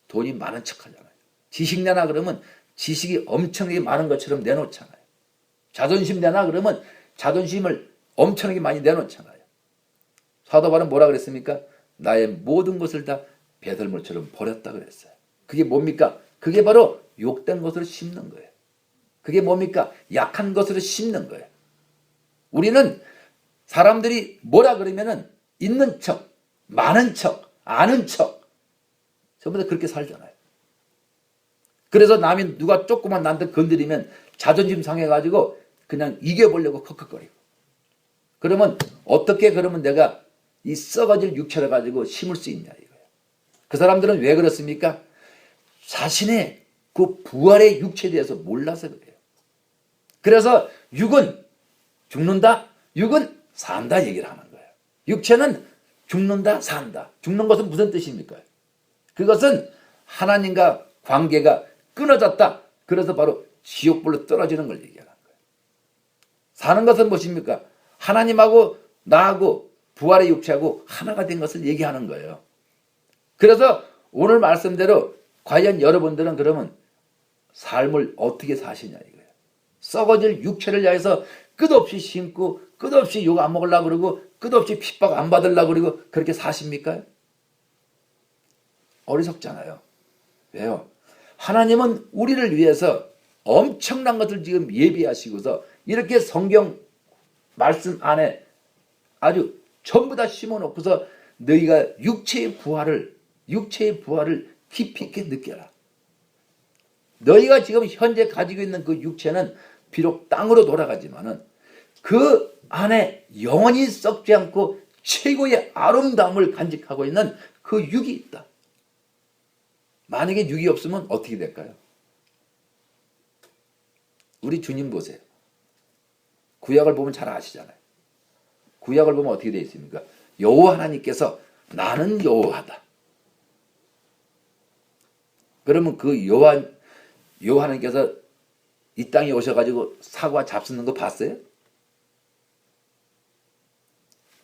돈이 많은 척 하잖아요. 지식 내놔 그러면 지식이 엄청나게 많은 것처럼 내놓잖아요. 자존심 내놔 그러면 자존심을 엄청나게 많이 내놓잖아요. 사도 바울은 뭐라 그랬습니까? 나의 모든 것을 다 배설물처럼 버렸다 그랬어요. 그게 뭡니까? 그게 바로 욕된 것으로 심는 거예요. 그게 뭡니까? 약한 것으로 심는 거예요. 우리는 사람들이 뭐라 그러면은 있는 척, 많은 척, 아는 척 전부 다 그렇게 살잖아요. 그래서 남이 누가 조그만 나한테 건드리면 자존심 상해가지고 그냥 이겨보려고 컥컥거리고. 그러면 어떻게 그러면 내가 이 썩어질 육체를 가지고 심을 수 있냐 이거예요. 그 사람들은 왜 그렇습니까? 자신의 그 부활의 육체에 대해서 몰라서 그래요. 그래서 육은 죽는다, 육은 산다 얘기를 하는 거예요. 육체는 죽는다, 산다. 죽는 것은 무슨 뜻입니까? 그것은 하나님과 관계가 끊어졌다. 그래서 바로 지옥불로 떨어지는 걸 얘기하는 거예요. 사는 것은 무엇입니까? 하나님하고 나하고 부활의 육체하고 하나가 된 것을 얘기하는 거예요. 그래서 오늘 말씀대로 과연 여러분들은 그러면 삶을 어떻게 사시냐 이거예요. 썩어질 육체를 향해서 끝없이 심고 끝없이 욕 안 먹으려고 그러고 끝없이 핍박 안 받으려고 그러고 그렇게 사십니까? 어리석잖아요. 왜요? 하나님은 우리를 위해서 엄청난 것을 지금 예비하시고서 이렇게 성경 말씀 안에 아주 전부 다 심어놓고서 너희가 육체의 부활을 깊이 있게 느껴라. 너희가 지금 현재 가지고 있는 그 육체는 비록 땅으로 돌아가지만은 그 안에 영원히 썩지 않고 최고의 아름다움을 간직하고 있는 그 육이 있다. 만약에 육이 없으면 어떻게 될까요? 우리 주님 보세요. 구약을 보면 잘 아시잖아요. 구약을 보면 어떻게 되어 있습니까? 여호와 하나님께서 나는 여호와다. 그러면 그 여호와 하나님께서 이 땅에 오셔가지고 사과 잡수는 거 봤어요?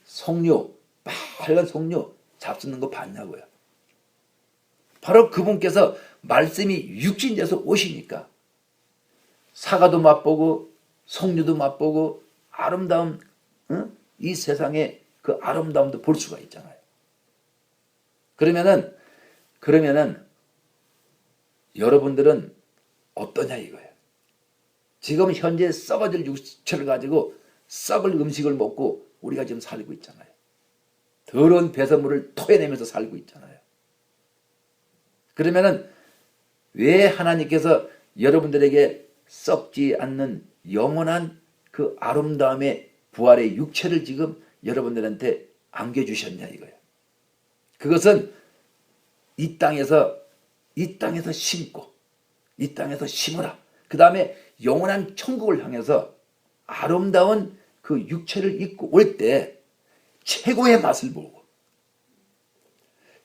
석류, 빨간 석류 잡수는 거 봤냐고요. 바로 그분께서 말씀이 육신돼서 오시니까 사과도 맛보고 석류도 맛보고 아름다운 이 세상의 그 아름다움도 볼 수가 있잖아요. 그러면은 여러분들은 어떠냐 이거예요. 지금 현재 썩어질 육체를 가지고 썩을 음식을 먹고 우리가 지금 살고 있잖아요. 더러운 배설물을 토해내면서 살고 있잖아요. 그러면은 왜 하나님께서 여러분들에게 썩지 않는 영원한 그 아름다움의 부활의 육체를 지금 여러분들한테 안겨주셨냐 이거예요. 그것은 이 땅에서 심고 이 땅에서 심어라. 그 다음에 영원한 천국을 향해서 아름다운 그 육체를 입고 올 때 최고의 맛을 보고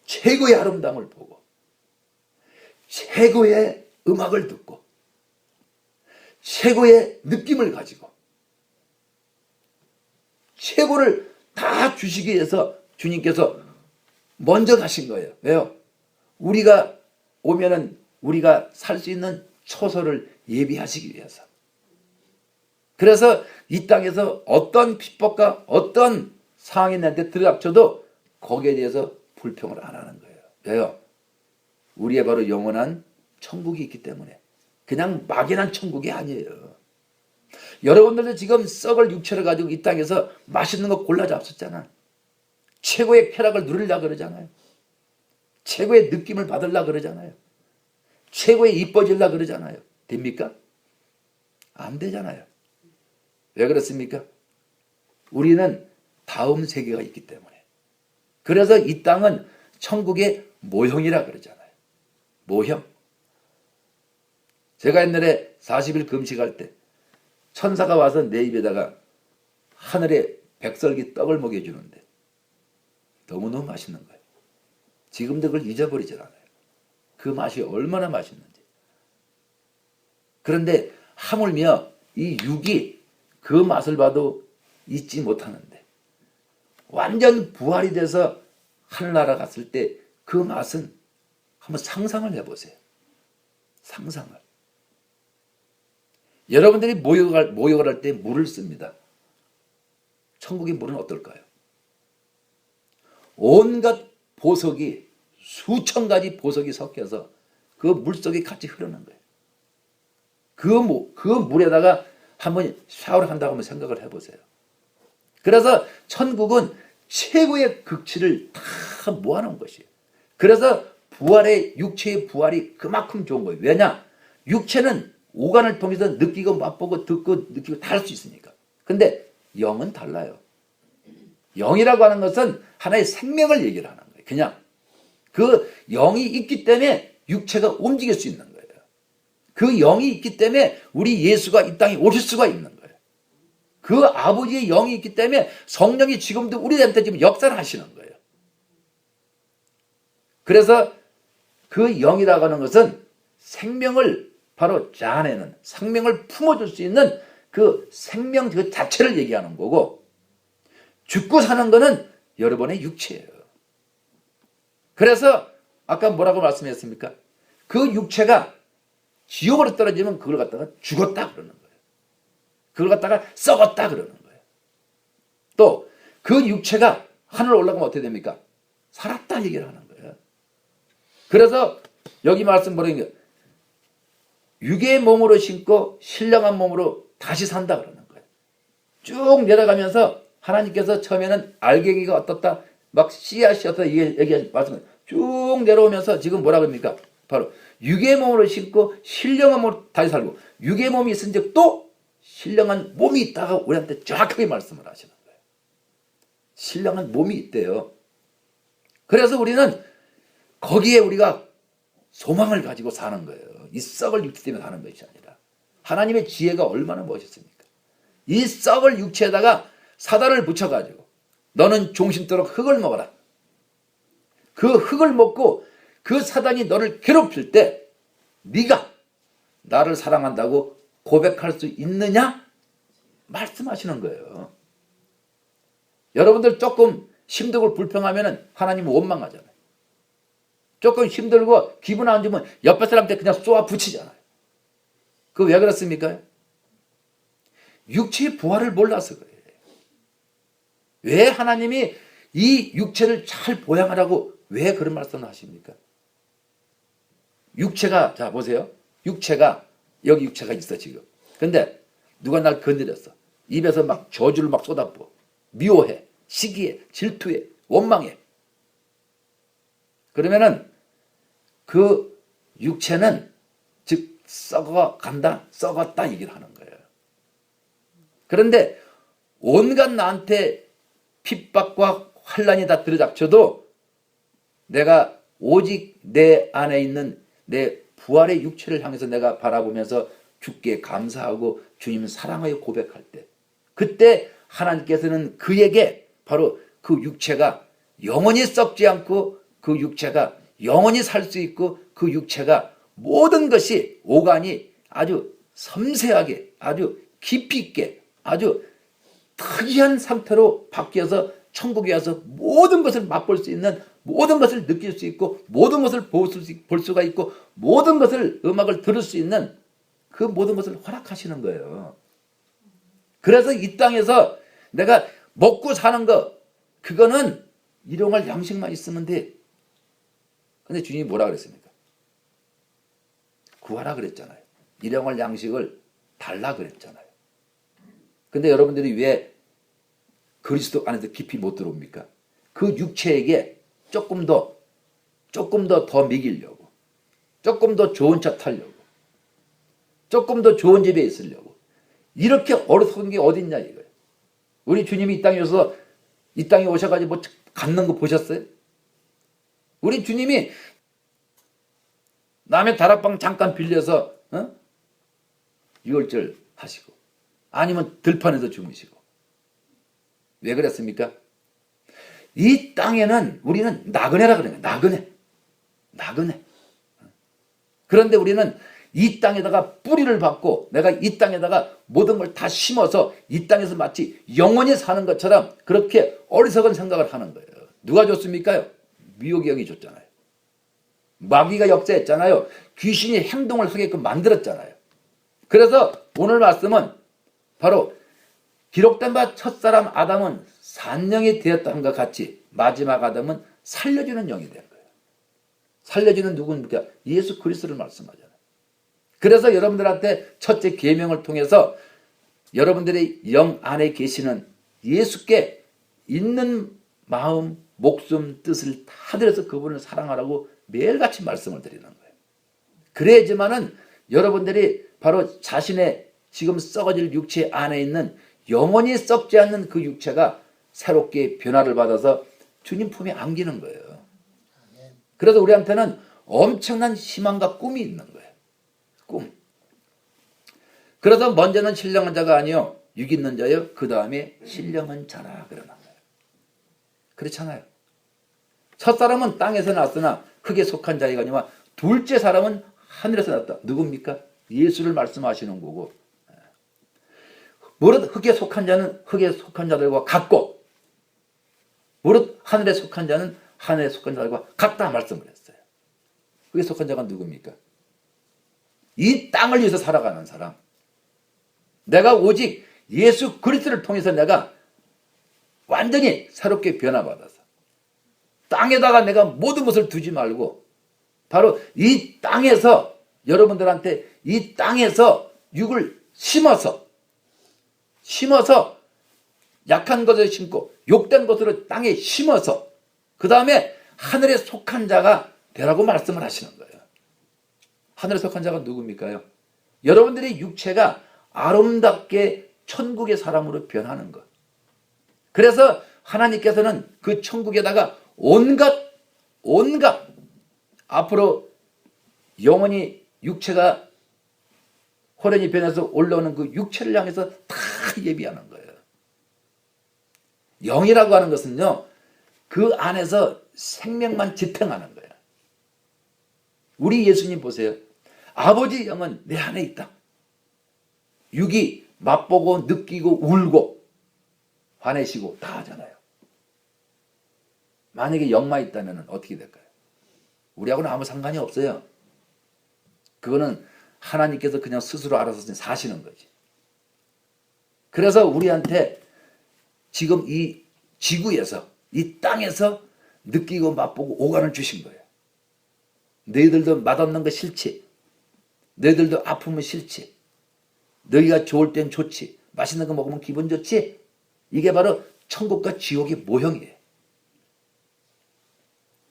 최고의 아름다움을 보고 최고의 음악을 듣고 최고의 느낌을 가지고 최고를 다 주시기 위해서 주님께서 먼저 가신 거예요. 왜요? 우리가 오면은 우리가 살 수 있는 처소를 예비하시기 위해서. 그래서 이 땅에서 어떤 핍박과 어떤 상황이 나한테 들이닥쳐도 거기에 대해서 불평을 안 하는 거예요. 왜요? 우리의 바로 영원한 천국이 있기 때문에. 그냥 막연한 천국이 아니에요. 여러분들도 지금 썩을 육체를 가지고 이 땅에서 맛있는 거 골라 잡섰잖아. 최고의 쾌락을 누리려고 그러잖아요. 최고의 느낌을 받으려고 그러잖아요. 최고의 이뻐지려고 그러잖아요. 됩니까? 안 되잖아요. 왜 그렇습니까? 우리는 다음 세계가 있기 때문에. 그래서 이 땅은 천국의 모형이라 그러잖아요. 모형. 제가 옛날에 40일 금식할 때 천사가 와서 내 입에다가 하늘에 백설기 떡을 먹여주는데 너무너무 맛있는 거예요. 지금도 그걸 잊어버리질 않아요. 그 맛이 얼마나 맛있는지. 그런데 하물며 이 육이 그 맛을 봐도 잊지 못하는데 완전 부활이 돼서 하늘나라 갔을 때 그 맛은 한번 상상을 해보세요. 상상을. 여러분들이 모욕을 할 때 물을 씁니다. 천국의 물은 어떨까요? 온갖 보석이 수천 가지 보석이 섞여서 그 물속에 같이 흐르는 거예요. 그 물에다가 한번 샤워를 한다고 한번 생각을 해보세요. 그래서 천국은 최고의 극치를 다 모아놓은 것이에요. 그래서 부활의 육체의 부활이 그만큼 좋은 거예요. 왜냐? 육체는 오간을 통해서 느끼고 맛보고 듣고 느끼고 다 할 수 있으니까. 근데 영은 달라요. 영이라고 하는 것은 하나의 생명을 얘기를 하는 거예요. 그냥 그 영이 있기 때문에 육체가 움직일 수 있는 거예요. 그 영이 있기 때문에 우리 예수가 이 땅에 오실 수가 있는 거예요. 그 아버지의 영이 있기 때문에 성령이 지금도 우리한테 지금 역사를 하시는 거예요. 그래서 그 영이라고 하는 것은 생명을 바로 자아내는, 생명을 품어줄 수 있는 그 생명 그 자체를 얘기하는 거고, 죽고 사는 거는 여러분의 육체예요. 그래서 아까 뭐라고 말씀했습니까? 그 육체가 지옥으로 떨어지면 그걸 갖다가 죽었다 그러는 거예요. 그걸 갖다가 썩었다 그러는 거예요. 또 그 육체가 하늘 올라가면 어떻게 됩니까? 살았다 얘기를 하는 거예요. 그래서 여기 말씀 보니까 육의 몸으로 신고 신령한 몸으로 다시 산다 그러는 거예요. 쭉 내려가면서 하나님께서 처음에는 알갱이가 어떻다 막 씨앗이었다 얘기하신 말씀을 쭉 내려오면서 지금 뭐라 그럽니까? 바로 육의 몸으로 신고 신령한 몸으로 다시 살고, 육의 몸이 있은즉 또 신령한 몸이 있다가 우리한테 정확하게 말씀을 하시는 거예요. 신령한 몸이 있대요. 그래서 우리는 거기에 우리가 소망을 가지고 사는 거예요. 이 썩을 육체 때문에 사는 것이 아니라 하나님의 지혜가 얼마나 멋있습니까? 이 썩을 육체에다가 사단을 붙여가지고 너는 종신토록 흙을 먹어라. 그 흙을 먹고 그 사단이 너를 괴롭힐 때 네가 나를 사랑한다고 고백할 수 있느냐? 말씀하시는 거예요. 여러분들 조금 힘들고 불평하면 하나님은 원망하잖아요. 조금 힘들고 기분 안 좋으면 옆에 사람한테 그냥 쏘아 붙이잖아요. 그거 왜 그렇습니까? 육체의 부활을 몰라서 그래요. 왜 하나님이 이 육체를 잘 보양하라고 왜 그런 말씀을 하십니까? 육체가, 자 보세요. 육체가, 여기 육체가 있어 지금. 근데 누가 날 건드렸어. 입에서 막 저주를 막 쏟아부어. 미워해, 시기해, 질투해, 원망해. 그러면은 그 육체는 즉 썩어간다, 썩었다 얘기를 하는 거예요. 그런데 온갖 나한테 핍박과 환란이 다 들어닥쳐도 내가 오직 내 안에 있는 내 부활의 육체를 향해서 내가 바라보면서 주께 감사하고 주님 사랑하여 고백할 때, 그때 하나님께서는 그에게 바로 그 육체가 영원히 썩지 않고 그 육체가 영원히 살 수 있고 그 육체가 모든 것이 오간이 아주 섬세하게 아주 깊이 있게 아주 특이한 상태로 바뀌어서 천국에 와서 모든 것을 맛볼 수 있는, 모든 것을 느낄 수 있고 모든 것을 볼 수가 있고 모든 것을 음악을 들을 수 있는 그 모든 것을 허락하시는 거예요. 그래서 이 땅에서 내가 먹고 사는 거 그거는 일용할 양식만 있으면 돼. 근데 주님이 뭐라 그랬습니까? 구하라 그랬잖아요. 일용할 양식을 달라 그랬잖아요. 근데 여러분들이 왜 그리스도 안에서 깊이 못 들어옵니까? 그 육체에게 조금 더 먹이려고, 조금 더 좋은 차 타려고, 조금 더 좋은 집에 있으려고 이렇게 어리석은 게 어딨냐 이거예요. 우리 주님이 이 땅에 오셔서 이 땅에 오셔가지고 뭐 갖는 거 보셨어요? 우리 주님이 남의 다락방 잠깐 빌려서 유월절 하시고 아니면 들판에서 주무시고 왜 그랬습니까? 이 땅에는 우리는 나그네라 그래요. 나그네. 그런데 우리는 이 땅에다가 뿌리를 받고 내가 이 땅에다가 모든 걸 다 심어서 이 땅에서 마치 영원히 사는 것처럼 그렇게 어리석은 생각을 하는 거예요. 누가 줬습니까? 미혹의 영이 줬잖아요. 마귀가 역사했잖아요. 귀신이 행동을 하게끔 만들었잖아요. 그래서 오늘 말씀은 바로 기록된 바 첫사람 아담은 산영이 되었다는 것 같이 마지막 아담은 살려주는 영이 된 거예요. 살려주는 누구입니까? 예수 그리스도를 말씀하잖아요. 그래서 여러분들한테 첫째 계명을 통해서 여러분들의 영 안에 계시는 예수께 있는 마음, 목숨, 뜻을 다 들여서 그분을 사랑하라고 매일같이 말씀을 드리는 거예요. 그래야지만은 여러분들이 바로 자신의 지금 썩어질 육체 안에 있는 영원히 썩지 않는 그 육체가 새롭게 변화를 받아서 주님 품에 안기는 거예요. 그래서 우리한테는 엄청난 희망과 꿈이 있는 거예요. 꿈. 그래서 먼저는 신령한 자가 아니요 육 있는 자요 그 다음에 신령한 자라 그러는 거예요. 그렇잖아요. 첫사람은 땅에서 났으나 흙에 속한 자이가 아니라 둘째 사람은 하늘에서 났다. 누굽니까? 예수를 말씀하시는 거고, 무릇 흙에 속한 자는 흙에 속한 자들과 같고 무릇 하늘에 속한 자는 하늘에 속한 자들과 같다 말씀을 했어요. 흙에 속한 자가 누굽니까? 이 땅을 위해서 살아가는 사람. 내가 오직 예수 그리스도를 통해서 내가 완전히 새롭게 변화받아서 땅에다가 내가 모든 것을 두지 말고 바로 이 땅에서 여러분들한테 이 땅에서 육을 심어서 약한 것을 심고 욕된 것으로 땅에 심어서 그 다음에 하늘에 속한 자가 되라고 말씀을 하시는 거예요. 하늘에 속한 자가 누굽니까요? 여러분들의 육체가 아름답게 천국의 사람으로 변하는 것. 그래서 하나님께서는 그 천국에다가 온갖 앞으로 영원히 육체가 호련히 변해서 올라오는 그 육체를 향해서 다 예비하는 거예요. 영이라고 하는 것은요, 그 안에서 생명만 지탱하는 거예요. 우리 예수님 보세요. 아버지 영은 내 안에 있다. 육이 맛보고 느끼고 울고 화내시고 다 하잖아요. 만약에 영만 있다면 어떻게 될까요? 우리하고는 아무 상관이 없어요. 그거는 하나님께서 그냥 스스로 알아서 사시는 거지. 그래서 우리한테 지금 이 지구에서 이 땅에서 느끼고 맛보고 오간을 주신 거예요. 너희들도 맛없는 거 싫지? 너희들도 아프면 싫지? 너희가 좋을 땐 좋지? 맛있는 거 먹으면 기분 좋지? 이게 바로 천국과 지옥의 모형이에요.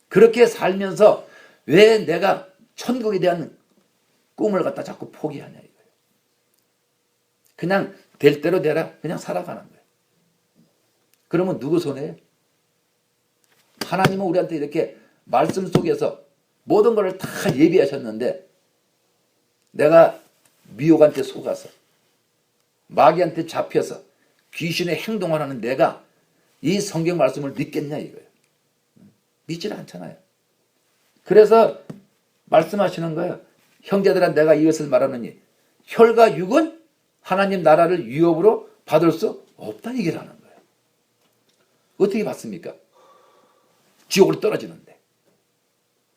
그렇게 살면서 왜 내가 천국에 대한 꿈을 갖다 자꾸 포기하냐 이거예요. 그냥 될 대로 되라 그냥 살아가는 거예요. 그러면 누구 손해예요? 하나님은 우리한테 이렇게 말씀 속에서 모든 것을 다 예비하셨는데 내가 미혹한테 속아서 마귀한테 잡혀서 귀신의 행동을 하는 내가 이 성경 말씀을 믿겠냐 이거예요. 믿지는 않잖아요. 그래서 말씀하시는 거예요. 형제들아 내가 이것을 말하느니 혈과 육은 하나님 나라를 유업으로 받을 수 없다 얘기를 하는 거예요. 어떻게 받습니까? 지옥으로 떨어지는데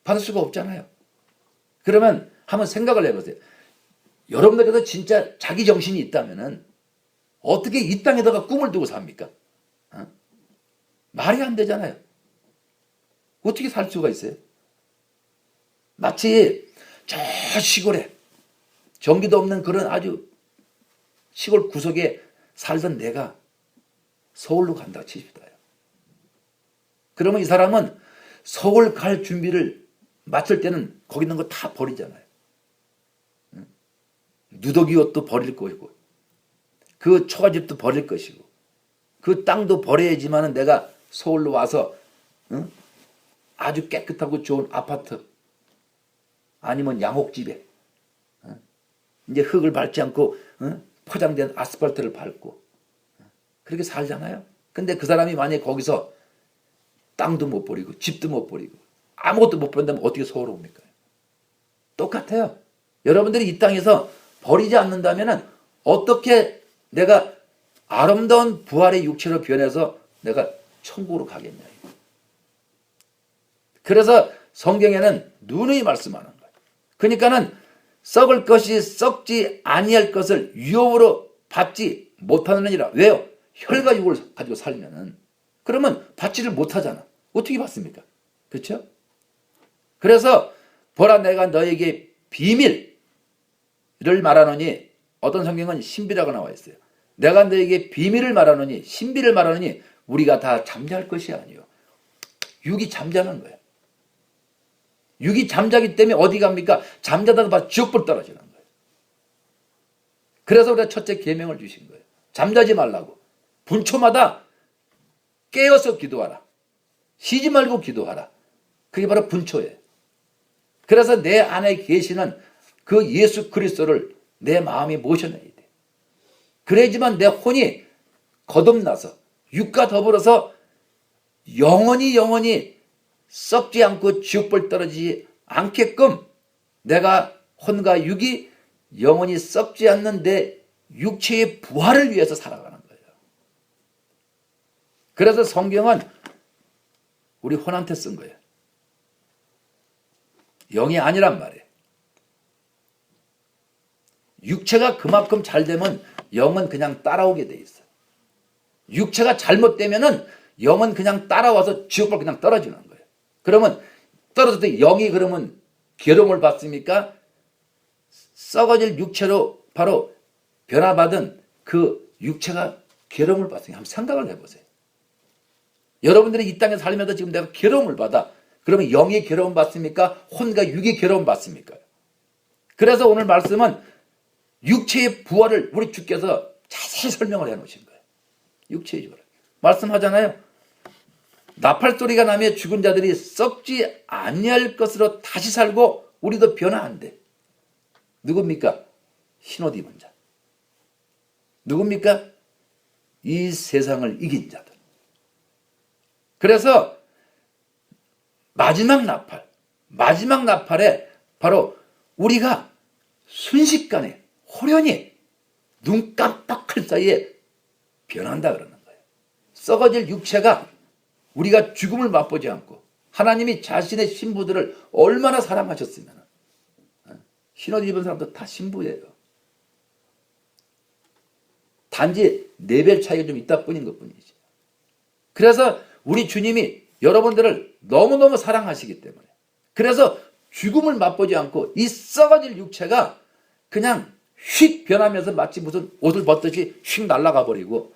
받을 수가 없잖아요. 그러면 한번 생각을 해보세요. 여러분들께서 진짜 자기 정신이 있다면은 어떻게 이 땅에다가 꿈을 두고 삽니까? 말이 안 되잖아요. 어떻게 살 수가 있어요? 마치 저 시골에 전기도 없는 그런 아주 시골 구석에 살던 내가 서울로 간다 치십시오. 그러면 이 사람은 서울 갈 준비를 마칠 때는 거기 있는 거 다 버리잖아요. 누더기 옷도 버릴 것이고 그 처가집도 버릴 것이고 그 땅도 버려야지만 내가 서울로 와서 아주 깨끗하고 좋은 아파트 아니면 양옥집에 이제 흙을 밟지 않고 포장된 아스팔트를 밟고 그렇게 살잖아요. 근데 그 사람이 만약에 거기서 땅도 못 버리고 집도 못 버리고 아무것도 못 버린다면 어떻게 서울 옵니까? 똑같아요. 여러분들이 이 땅에서 버리지 않는다면 어떻게 내가 아름다운 부활의 육체로 변해서 내가 천국으로 가겠냐. 그래서 성경에는 누누이 말씀하는 거예요. 그러니까는 썩을 것이 썩지 아니할 것을 유업으로 받지 못하느니라. 왜요? 혈과 육을 가지고 살면은 그러면 받지를 못하잖아. 어떻게 받습니까? 그렇죠? 그래서 보라 내가 너에게 비밀을 말하노니 어떤 성경은 신비라고 나와 있어요. 내가 너에게 비밀을 말하노니 신비를 말하노니 우리가 다 잠잘 것이 아니요. 육이 잠자는 거예요. 육이 잠자기 때문에 어디 갑니까? 잠자다가 봐 지옥불 떨어지는 거예요. 그래서 우리가 첫째 계명을 주신 거예요. 잠자지 말라고. 분초마다 깨어서 기도하라. 쉬지 말고 기도하라. 그게 바로 분초예요. 그래서 내 안에 계시는 그 예수 그리스도를 내 마음에 모셔내야 돼. 그래야지만 내 혼이 거듭나서 육과 더불어서 영원히 썩지 않고 지옥불 떨어지지 않게끔 내가 혼과 육이 영원히 썩지 않는 내 육체의 부활을 위해서 살아가는 거예요. 그래서 성경은 우리 혼한테 쓴 거예요. 영이 아니란 말이에요. 육체가 그만큼 잘 되면 영은 그냥 따라오게 돼 있어요. 육체가 잘못되면은 영은 그냥 따라와서 지옥불 그냥 떨어지는 거예요. 그러면 떨어질 때 영이 그러면 괴로움을 받습니까? 썩어질 육체로 바로 변화받은 그 육체가 괴로움을 받습니다. 한번 생각을 해보세요. 여러분들이 이 땅에 살면서 지금 내가 괴로움을 받아. 그러면 영이 괴로움 받습니까? 혼과 육이 괴로움 받습니까? 그래서 오늘 말씀은 육체의 부활을 우리 주께서 자세히 설명을 해놓으신 거예요. 육체의 부활. 말씀하잖아요. 나팔 소리가 나며 죽은 자들이 썩지 아니할 것으로 다시 살고 우리도 변화한대. 누굽니까? 흰옷 입은 자. 누굽니까? 이 세상을 이긴 자들. 그래서 마지막 나팔에 바로 우리가 순식간에 호련히 눈 깜빡할 사이에 변한다 그러는 거예요. 썩어질 육체가 우리가 죽음을 맛보지 않고 하나님이 자신의 신부들을 얼마나 사랑하셨으면 흰옷 입은 사람도 다 신부예요. 단지 레벨 차이가 좀 있다 뿐인 것뿐이지. 그래서 우리 주님이 여러분들을 너무너무 사랑하시기 때문에 그래서 죽음을 맛보지 않고 이 썩어질 육체가 그냥 휙 변하면서 마치 무슨 옷을 벗듯이 휙 날아가 버리고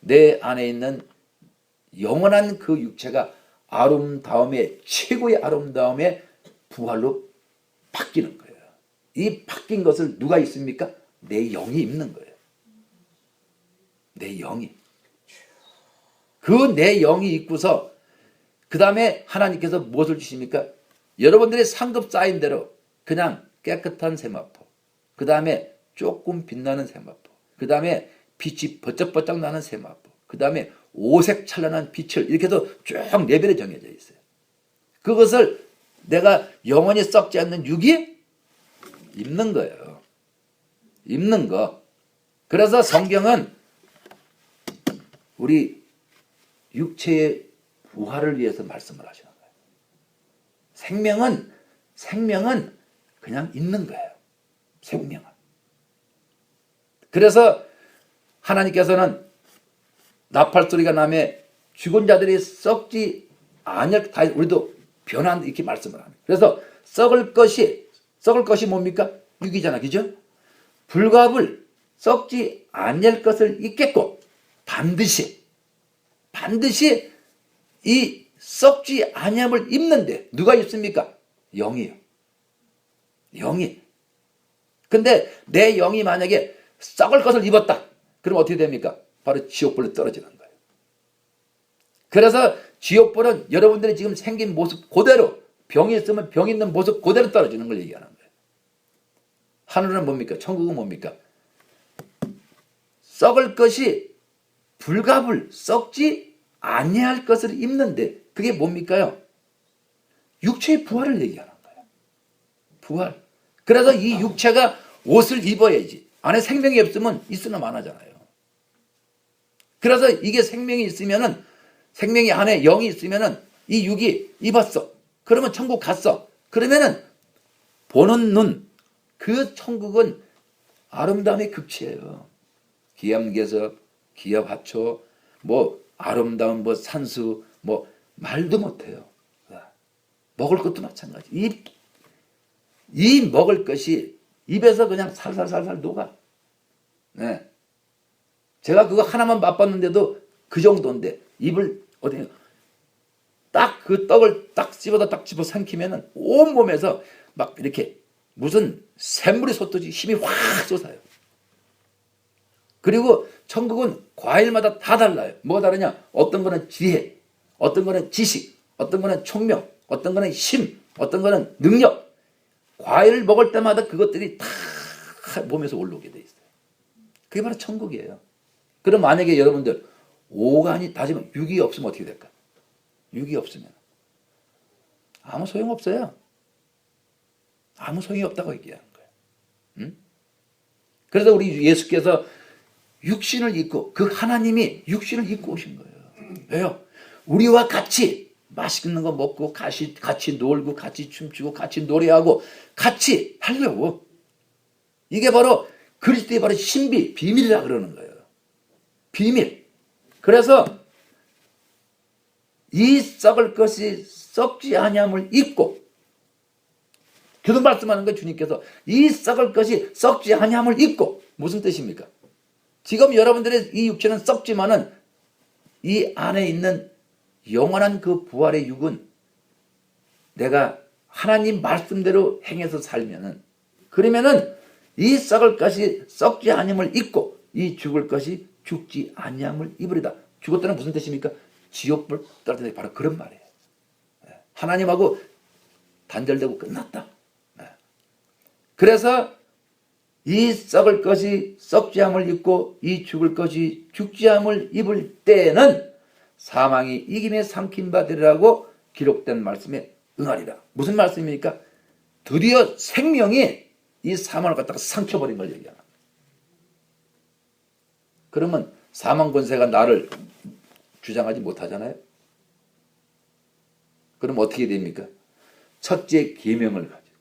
내 안에 있는 영원한 그 육체가 아름다움의 최고의 아름다움의 부활로 바뀌는 거예요. 이 바뀐 것을 누가 입습니까? 내 영이 입는 거예요. 내 영이. 그 내 영이 있고서 그 다음에 하나님께서 무엇을 주십니까? 여러분들의 상급 쌓인 대로 그냥 깨끗한 세마포, 그 다음에 조금 빛나는 세마포, 그 다음에 빛이 번쩍번쩍 나는 세마포, 그 다음에 오색 찬란한 빛을 이렇게 해서 쭉 레벨에 정해져 있어요. 그것을 내가 영원히 썩지 않는 육이 입는 거예요. 입는 거. 그래서 성경은 우리 육체의 부활을 위해서 말씀을 하시는 거예요. 생명은 그냥 있는 거예요. 생명은. 그래서 하나님께서는 나팔 소리가 나며 죽은 자들이 썩지 아니할 다 우리도 변한 이렇게 말씀을 합니다. 그래서 썩을 것이 뭡니까? 육이잖아, 그죠? 불갑을 썩지 아니할 것을 잊겠고 반드시 이 썩지 아니함을 입는데 누가 입습니까? 영이요. 영이. 근데 내 영이 만약에 썩을 것을 입었다. 그럼 어떻게 됩니까? 바로 지옥불로 떨어지는 거예요. 그래서 지옥불은 여러분들이 지금 생긴 모습 그대로 병이 있으면 병 있는 모습 그대로 떨어지는 걸 얘기하는 거예요. 하늘은 뭡니까? 천국은 뭡니까? 썩을 것이 불갑을 썩지 아니할 것을 입는데 그게 뭡니까요? 육체의 부활을 얘기하는 거예요. 부활. 그래서 이 육체가 옷을 입어야지. 안에 생명이 없으면 있으나 마나잖아요. 그래서 이게 생명이 있으면은 생명이 안에 영이 있으면은 이 육이 입었어. 그러면 천국 갔어. 그러면은 보는 눈, 그 천국은 아름다움의 극치예요. 기암괴석, 기업화초, 뭐 아름다운 뭐 산수, 뭐 말도 못해요. 먹을 것도 마찬가지. 이 먹을 것이 입에서 그냥 살살살살 녹아. 네. 제가 그거 하나만 맛봤는데도 그 정도인데 입을 어디 딱 그 떡을 딱 집어 삼키면은 온 몸에서 막 이렇게 무슨 샘물이 솟듯이 힘이 확 솟아요. 그리고 천국은 과일마다 다 달라요. 뭐가 다르냐? 어떤 거는 지혜, 어떤 거는 지식, 어떤 거는 총명, 어떤 거는 힘, 어떤 거는 능력. 과일을 먹을 때마다 그것들이 다 몸에서 올라오게 돼 있어요. 그게 바로 천국이에요. 그럼 만약에 여러분들 오간이 다지면 육이 없으면 어떻게 될까? 육이 없으면 아무 소용없어요. 아무 소용이 없다고 얘기하는 거예요. 응? 그래서 우리 예수께서 육신을 입고 그 하나님이 육신을 입고 오신 거예요. 왜요? 우리와 같이 맛있는 거 먹고 같이 놀고 같이 춤추고 같이 노래하고 같이 하려고. 이게 바로 그리스도의 바로 신비, 비밀이라 그러는 거예요. 비밀. 그래서 이 썩을 것이 썩지 아니함을 입고, 계속 말씀하는 거예요. 주님께서 이 썩을 것이 썩지 아니함을 입고. 무슨 뜻입니까? 지금 여러분들의 이 육체는 썩지만은 이 안에 있는 영원한 그 부활의 육은 내가 하나님 말씀대로 행해서 살면은, 그러면은 이 썩을 것이 썩지 아니함을 입고 이 죽을 것이 죽지 아니함을 입으리다. 죽었다는 무슨 뜻입니까? 지옥불 떨어진다. 바로 그런 말이에요. 하나님하고 단절되고 끝났다. 그래서 이 썩을 것이 썩지 않음을 입고 이 죽을 것이 죽지 않음을 입을 때에는 사망이 이김에 삼킨 바 되리라고 기록된 말씀에 응하리라. 무슨 말씀입니까? 드디어 생명이 이 사망을 갖다가 삼켜버린 걸 얘기하는 거예요. 그러면 사망 권세가 나를 주장하지 못하잖아요. 그럼 어떻게 됩니까? 첫째 계명을 가지고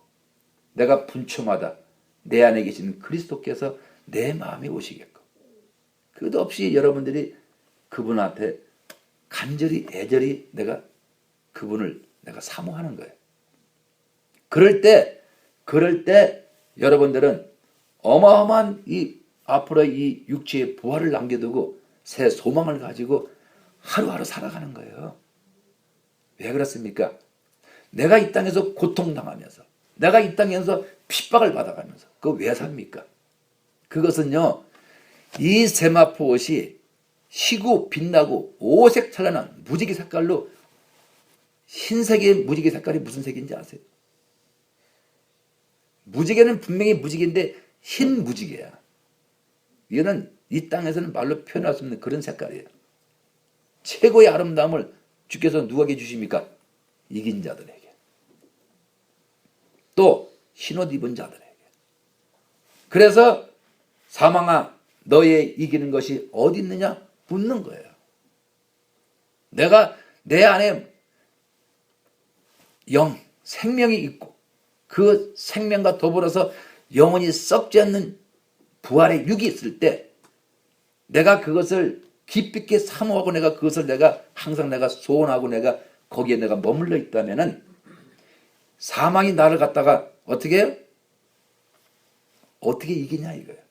내가 분초마다 내 안에 계신 그리스도께서 내 마음에 오시겠고, 그것도 없이 여러분들이 그분한테 간절히 애절히 내가 그분을 내가 사모하는 거예요. 그럴 때 여러분들은 어마어마한 이 앞으로 이 육체의 부활을 남겨두고 새 소망을 가지고 하루하루 살아가는 거예요. 왜 그렇습니까? 내가 이 땅에서 고통당하면서, 내가 이 땅에서 핍박을 받아가면서 그거 왜 삽니까? 그것은요, 이 세마포 옷이 희고 빛나고 오색 찬란한 무지개 색깔로, 흰색의 무지개 색깔이 무슨 색인지 아세요? 무지개는 분명히 무지개인데 흰 무지개야. 이거는 이 땅에서는 말로 표현할 수 없는 그런 색깔이에요. 최고의 아름다움을 주께서 누구에게 주십니까? 이긴 자들에게. 또 흰옷 입은 자들에게. 그래서 사망아 너의 이기는 것이 어디 있느냐? 묻는 거예요. 내가 내 안에 생명이 있고 그 생명과 더불어서 영원히 썩지 않는 부활의 육이 있을 때 내가 그것을 깊이 있게 사모하고 내가 그것을 내가 항상 내가 소원하고 내가 거기에 내가 머물러 있다면은 사망이 나를 갖다가 어떻게 해요? 어떻게 이기냐 이거예요.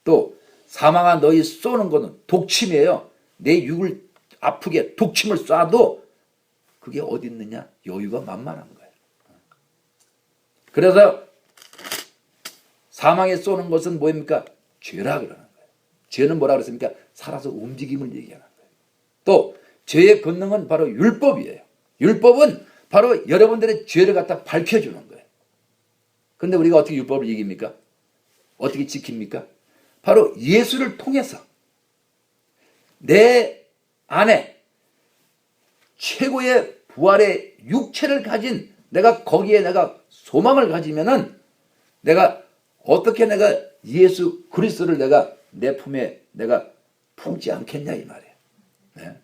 또 사망아 너희 쏘는 거는 독침이에요. 내 육을 아프게 독침을 쏴도 그게 어디 있느냐? 여유가 만만한 거예요. 그래서 사망에 쏘는 것은 뭐입니까? 죄라 그러는 거예요. 죄는 뭐라 그랬습니까? 살아서 움직임을 얘기하는 거예요. 또 죄의 권능은 바로 율법이에요. 율법은 바로 여러분들의 죄를 갖다 밝혀주는 거예요. 그런데 우리가 어떻게 율법을 이깁니까? 어떻게 지킵니까? 바로 예수를 통해서 내 안에 최고의 부활의 육체를 가진 내가 거기에 내가 소망을 가지면은 내가 어떻게 내가 예수 그리스도를 내가 내 품에 내가 품지 않겠냐 이 말이에요. 네?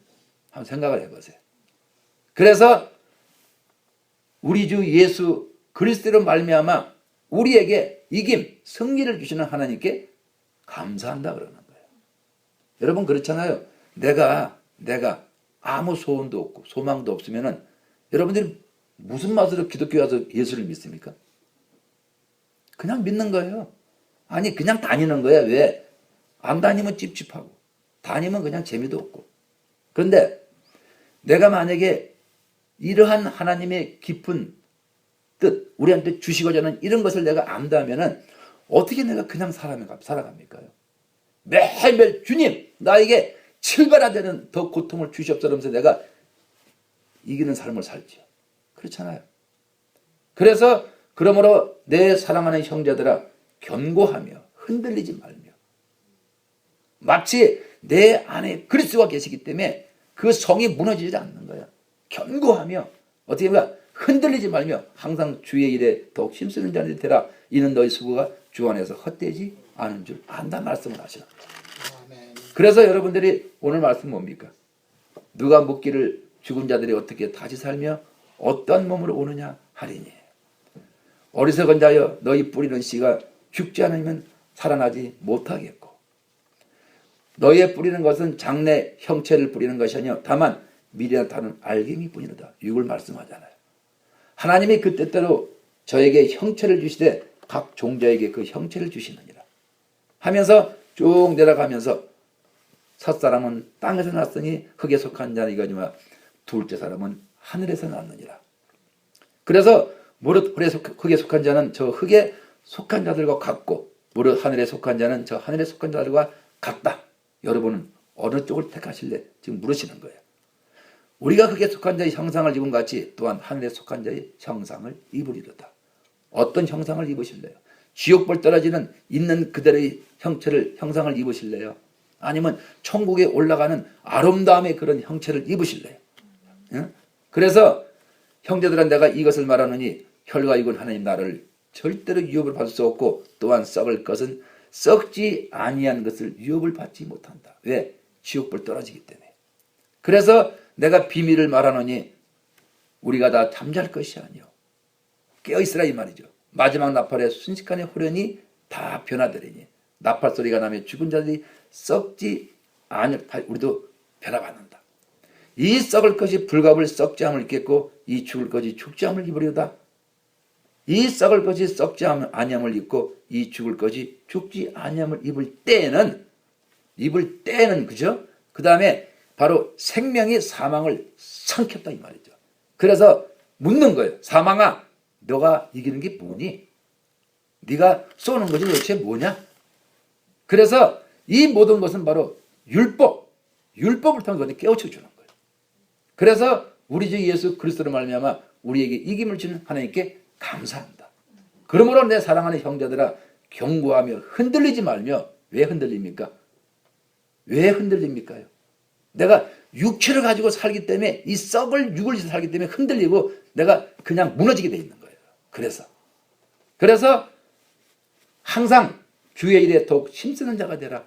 한번 생각을 해보세요. 그래서 우리 주 예수 그리스도로 말미암아 우리에게 이김, 승리를 주시는 하나님께 감사한다 그러는 거예요. 여러분 그렇잖아요. 내가 아무 소원도 없고 소망도 없으면은 여러분들이 무슨 맛으로 기독교에 와서 예수를 믿습니까? 그냥 믿는 거예요. 아니 그냥 다니는 거야. 왜? 안 다니면 찝찝하고 다니면 그냥 재미도 없고. 그런데 내가 만약에 이러한 하나님의 깊은 뜻, 우리한테 주시고자 하는 이런 것을 내가 안다면은 어떻게 내가 그냥 살아갑니까요? 매일매일 주님 나에게 7배나 되는 더 고통을 주시옵소서 내가 이기는 삶을 살지요. 그렇잖아요. 그래서 그러므로 내 사랑하는 형제들아 견고하며 흔들리지 말며 마치 내 안에 그리스도가 계시기 때문에 그 성이 무너지지 않는 거야. 견고하며 어떻게 보면 흔들리지 말며 항상 주의 일에 더욱 힘쓰는 자들이 되라. 이는 너희 수고가 주 안에서 헛되지 않은 줄 안다 말씀을 하시라. 그래서 여러분들이 오늘 말씀 뭡니까? 누가 묻기를 죽은 자들이 어떻게 다시 살며 어떤 몸으로 오느냐 하리니 어리석은 자여 너희 뿌리는 씨가 죽지 않으면 살아나지 못하겠고 너희의 뿌리는 것은 장래 형체를 뿌리는 것이 아니요 다만 미래에 나타나는 알갱이 뿐이로다. 6을 말씀하잖아요. 하나님이 그 뜻대로 저에게 형체를 주시되 각 종자에게 그 형체를 주시느니라 하면서 쭉 내려가면서 첫사람은 땅에서 났으니 흙에 속한 자는 이거지만 둘째 사람은 하늘에서 났느니라. 그래서 무릇 흙에 속한 자는 저 흙에 속한 자들과 같고 무릇 하늘에 속한 자는 저 하늘에 속한 자들과 같다. 여러분은 어느 쪽을 택하실래? 지금 물으시는 거예요. 우리가 흙에 속한 자의 형상을 입은 같이 또한 하늘에 속한 자의 형상을 입으리로다. 어떤 형상을 입으실래요? 지옥불 떨어지는 있는 그대로의 형상을 입으실래요? 아니면 천국에 올라가는 아름다움의 그런 형체를 입으실래요? 응? 그래서 형제들아 내가 이것을 말하노니 혈과 육은 하나님 나라를 절대로 유업을 받을 수 없고 또한 썩을 것은 썩지 아니한 것을 유업을 받지 못한다. 왜? 지옥불 떨어지기 때문에. 그래서 내가 비밀을 말하노니 우리가 다 잠잘 것이 아니요 깨어있으라 이 말이죠. 마지막 나팔의 순식간에 후련이 다 변화되리니 나팔 소리가 나면 죽은 자들이 썩지 아니 우리도 변화받는다. 이 썩을 것이 불갑을 썩지 않을 입겠고 이 죽을 것이 죽지 않을 입으리로다. 이 썩을 것이 썩지 아니함을 입고 이 죽을 것이 죽지 아니함을 입을 때는 그죠? 그 다음에 바로 생명이 사망을 삼켰다 이 말이죠. 그래서 묻는 거예요. 사망아 너가 이기는 게 뭐니? 네가 쏘는 것이 도대체 뭐냐? 그래서 이 모든 것은 바로 율법을 통해 깨우쳐 주는 거예요. 그래서 우리 주 예수 그리스도로 말미암아 우리에게 이김을 주는 하나님께 감사합니다. 그러므로 내 사랑하는 형제들아 견고하며 흔들리지 말며 왜 흔들립니까? 왜 흔들립니까요? 내가 육체를 가지고 살기 때문에 이 썩을 육을 살기 때문에 흔들리고 내가 그냥 무너지게 돼 있는 거예요. 그래서 항상 주의 일에 더욱 힘쓰는 자가 되라.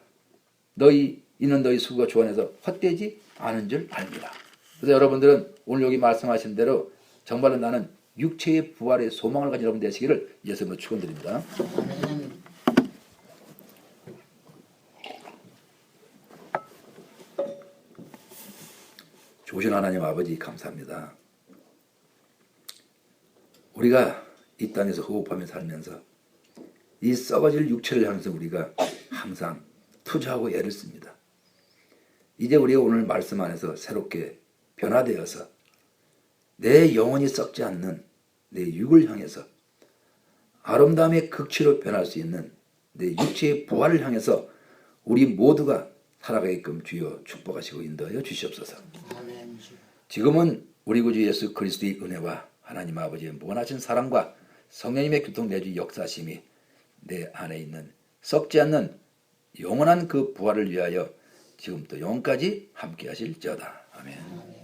이는 너희 수고가 주 안에서 헛되지 않은 줄 압니다. 그래서 여러분들은 오늘 여기 말씀하신 대로 정말로 나는 육체의 부활의 소망을 가진 여러분 되시기를 예수님으로 축원드립니다. 좋으신 하나님 아버지 감사합니다. 우리가 이 땅에서 호흡하며 살면서 이 썩어질 육체를 향해서 우리가 항상 투자하고 애를 씁니다. 이제 우리가 오늘 말씀 안에서 새롭게 변화되어서 내 영혼이 썩지 않는 내 육을 향해서 아름다움의 극치로 변할 수 있는 내 육체의 부활을 향해서 우리 모두가 살아가게끔 주여 축복하시고 인도하여 주시옵소서. 지금은 우리 구주 예수 그리스도의 은혜와 하나님 아버지의 무한하신 사랑과 성령님의 교통내주 역사심이 내 안에 있는 썩지 않는 영원한 그 부활을 위하여 지금부터 영원까지 함께 하실지어다. 아멘.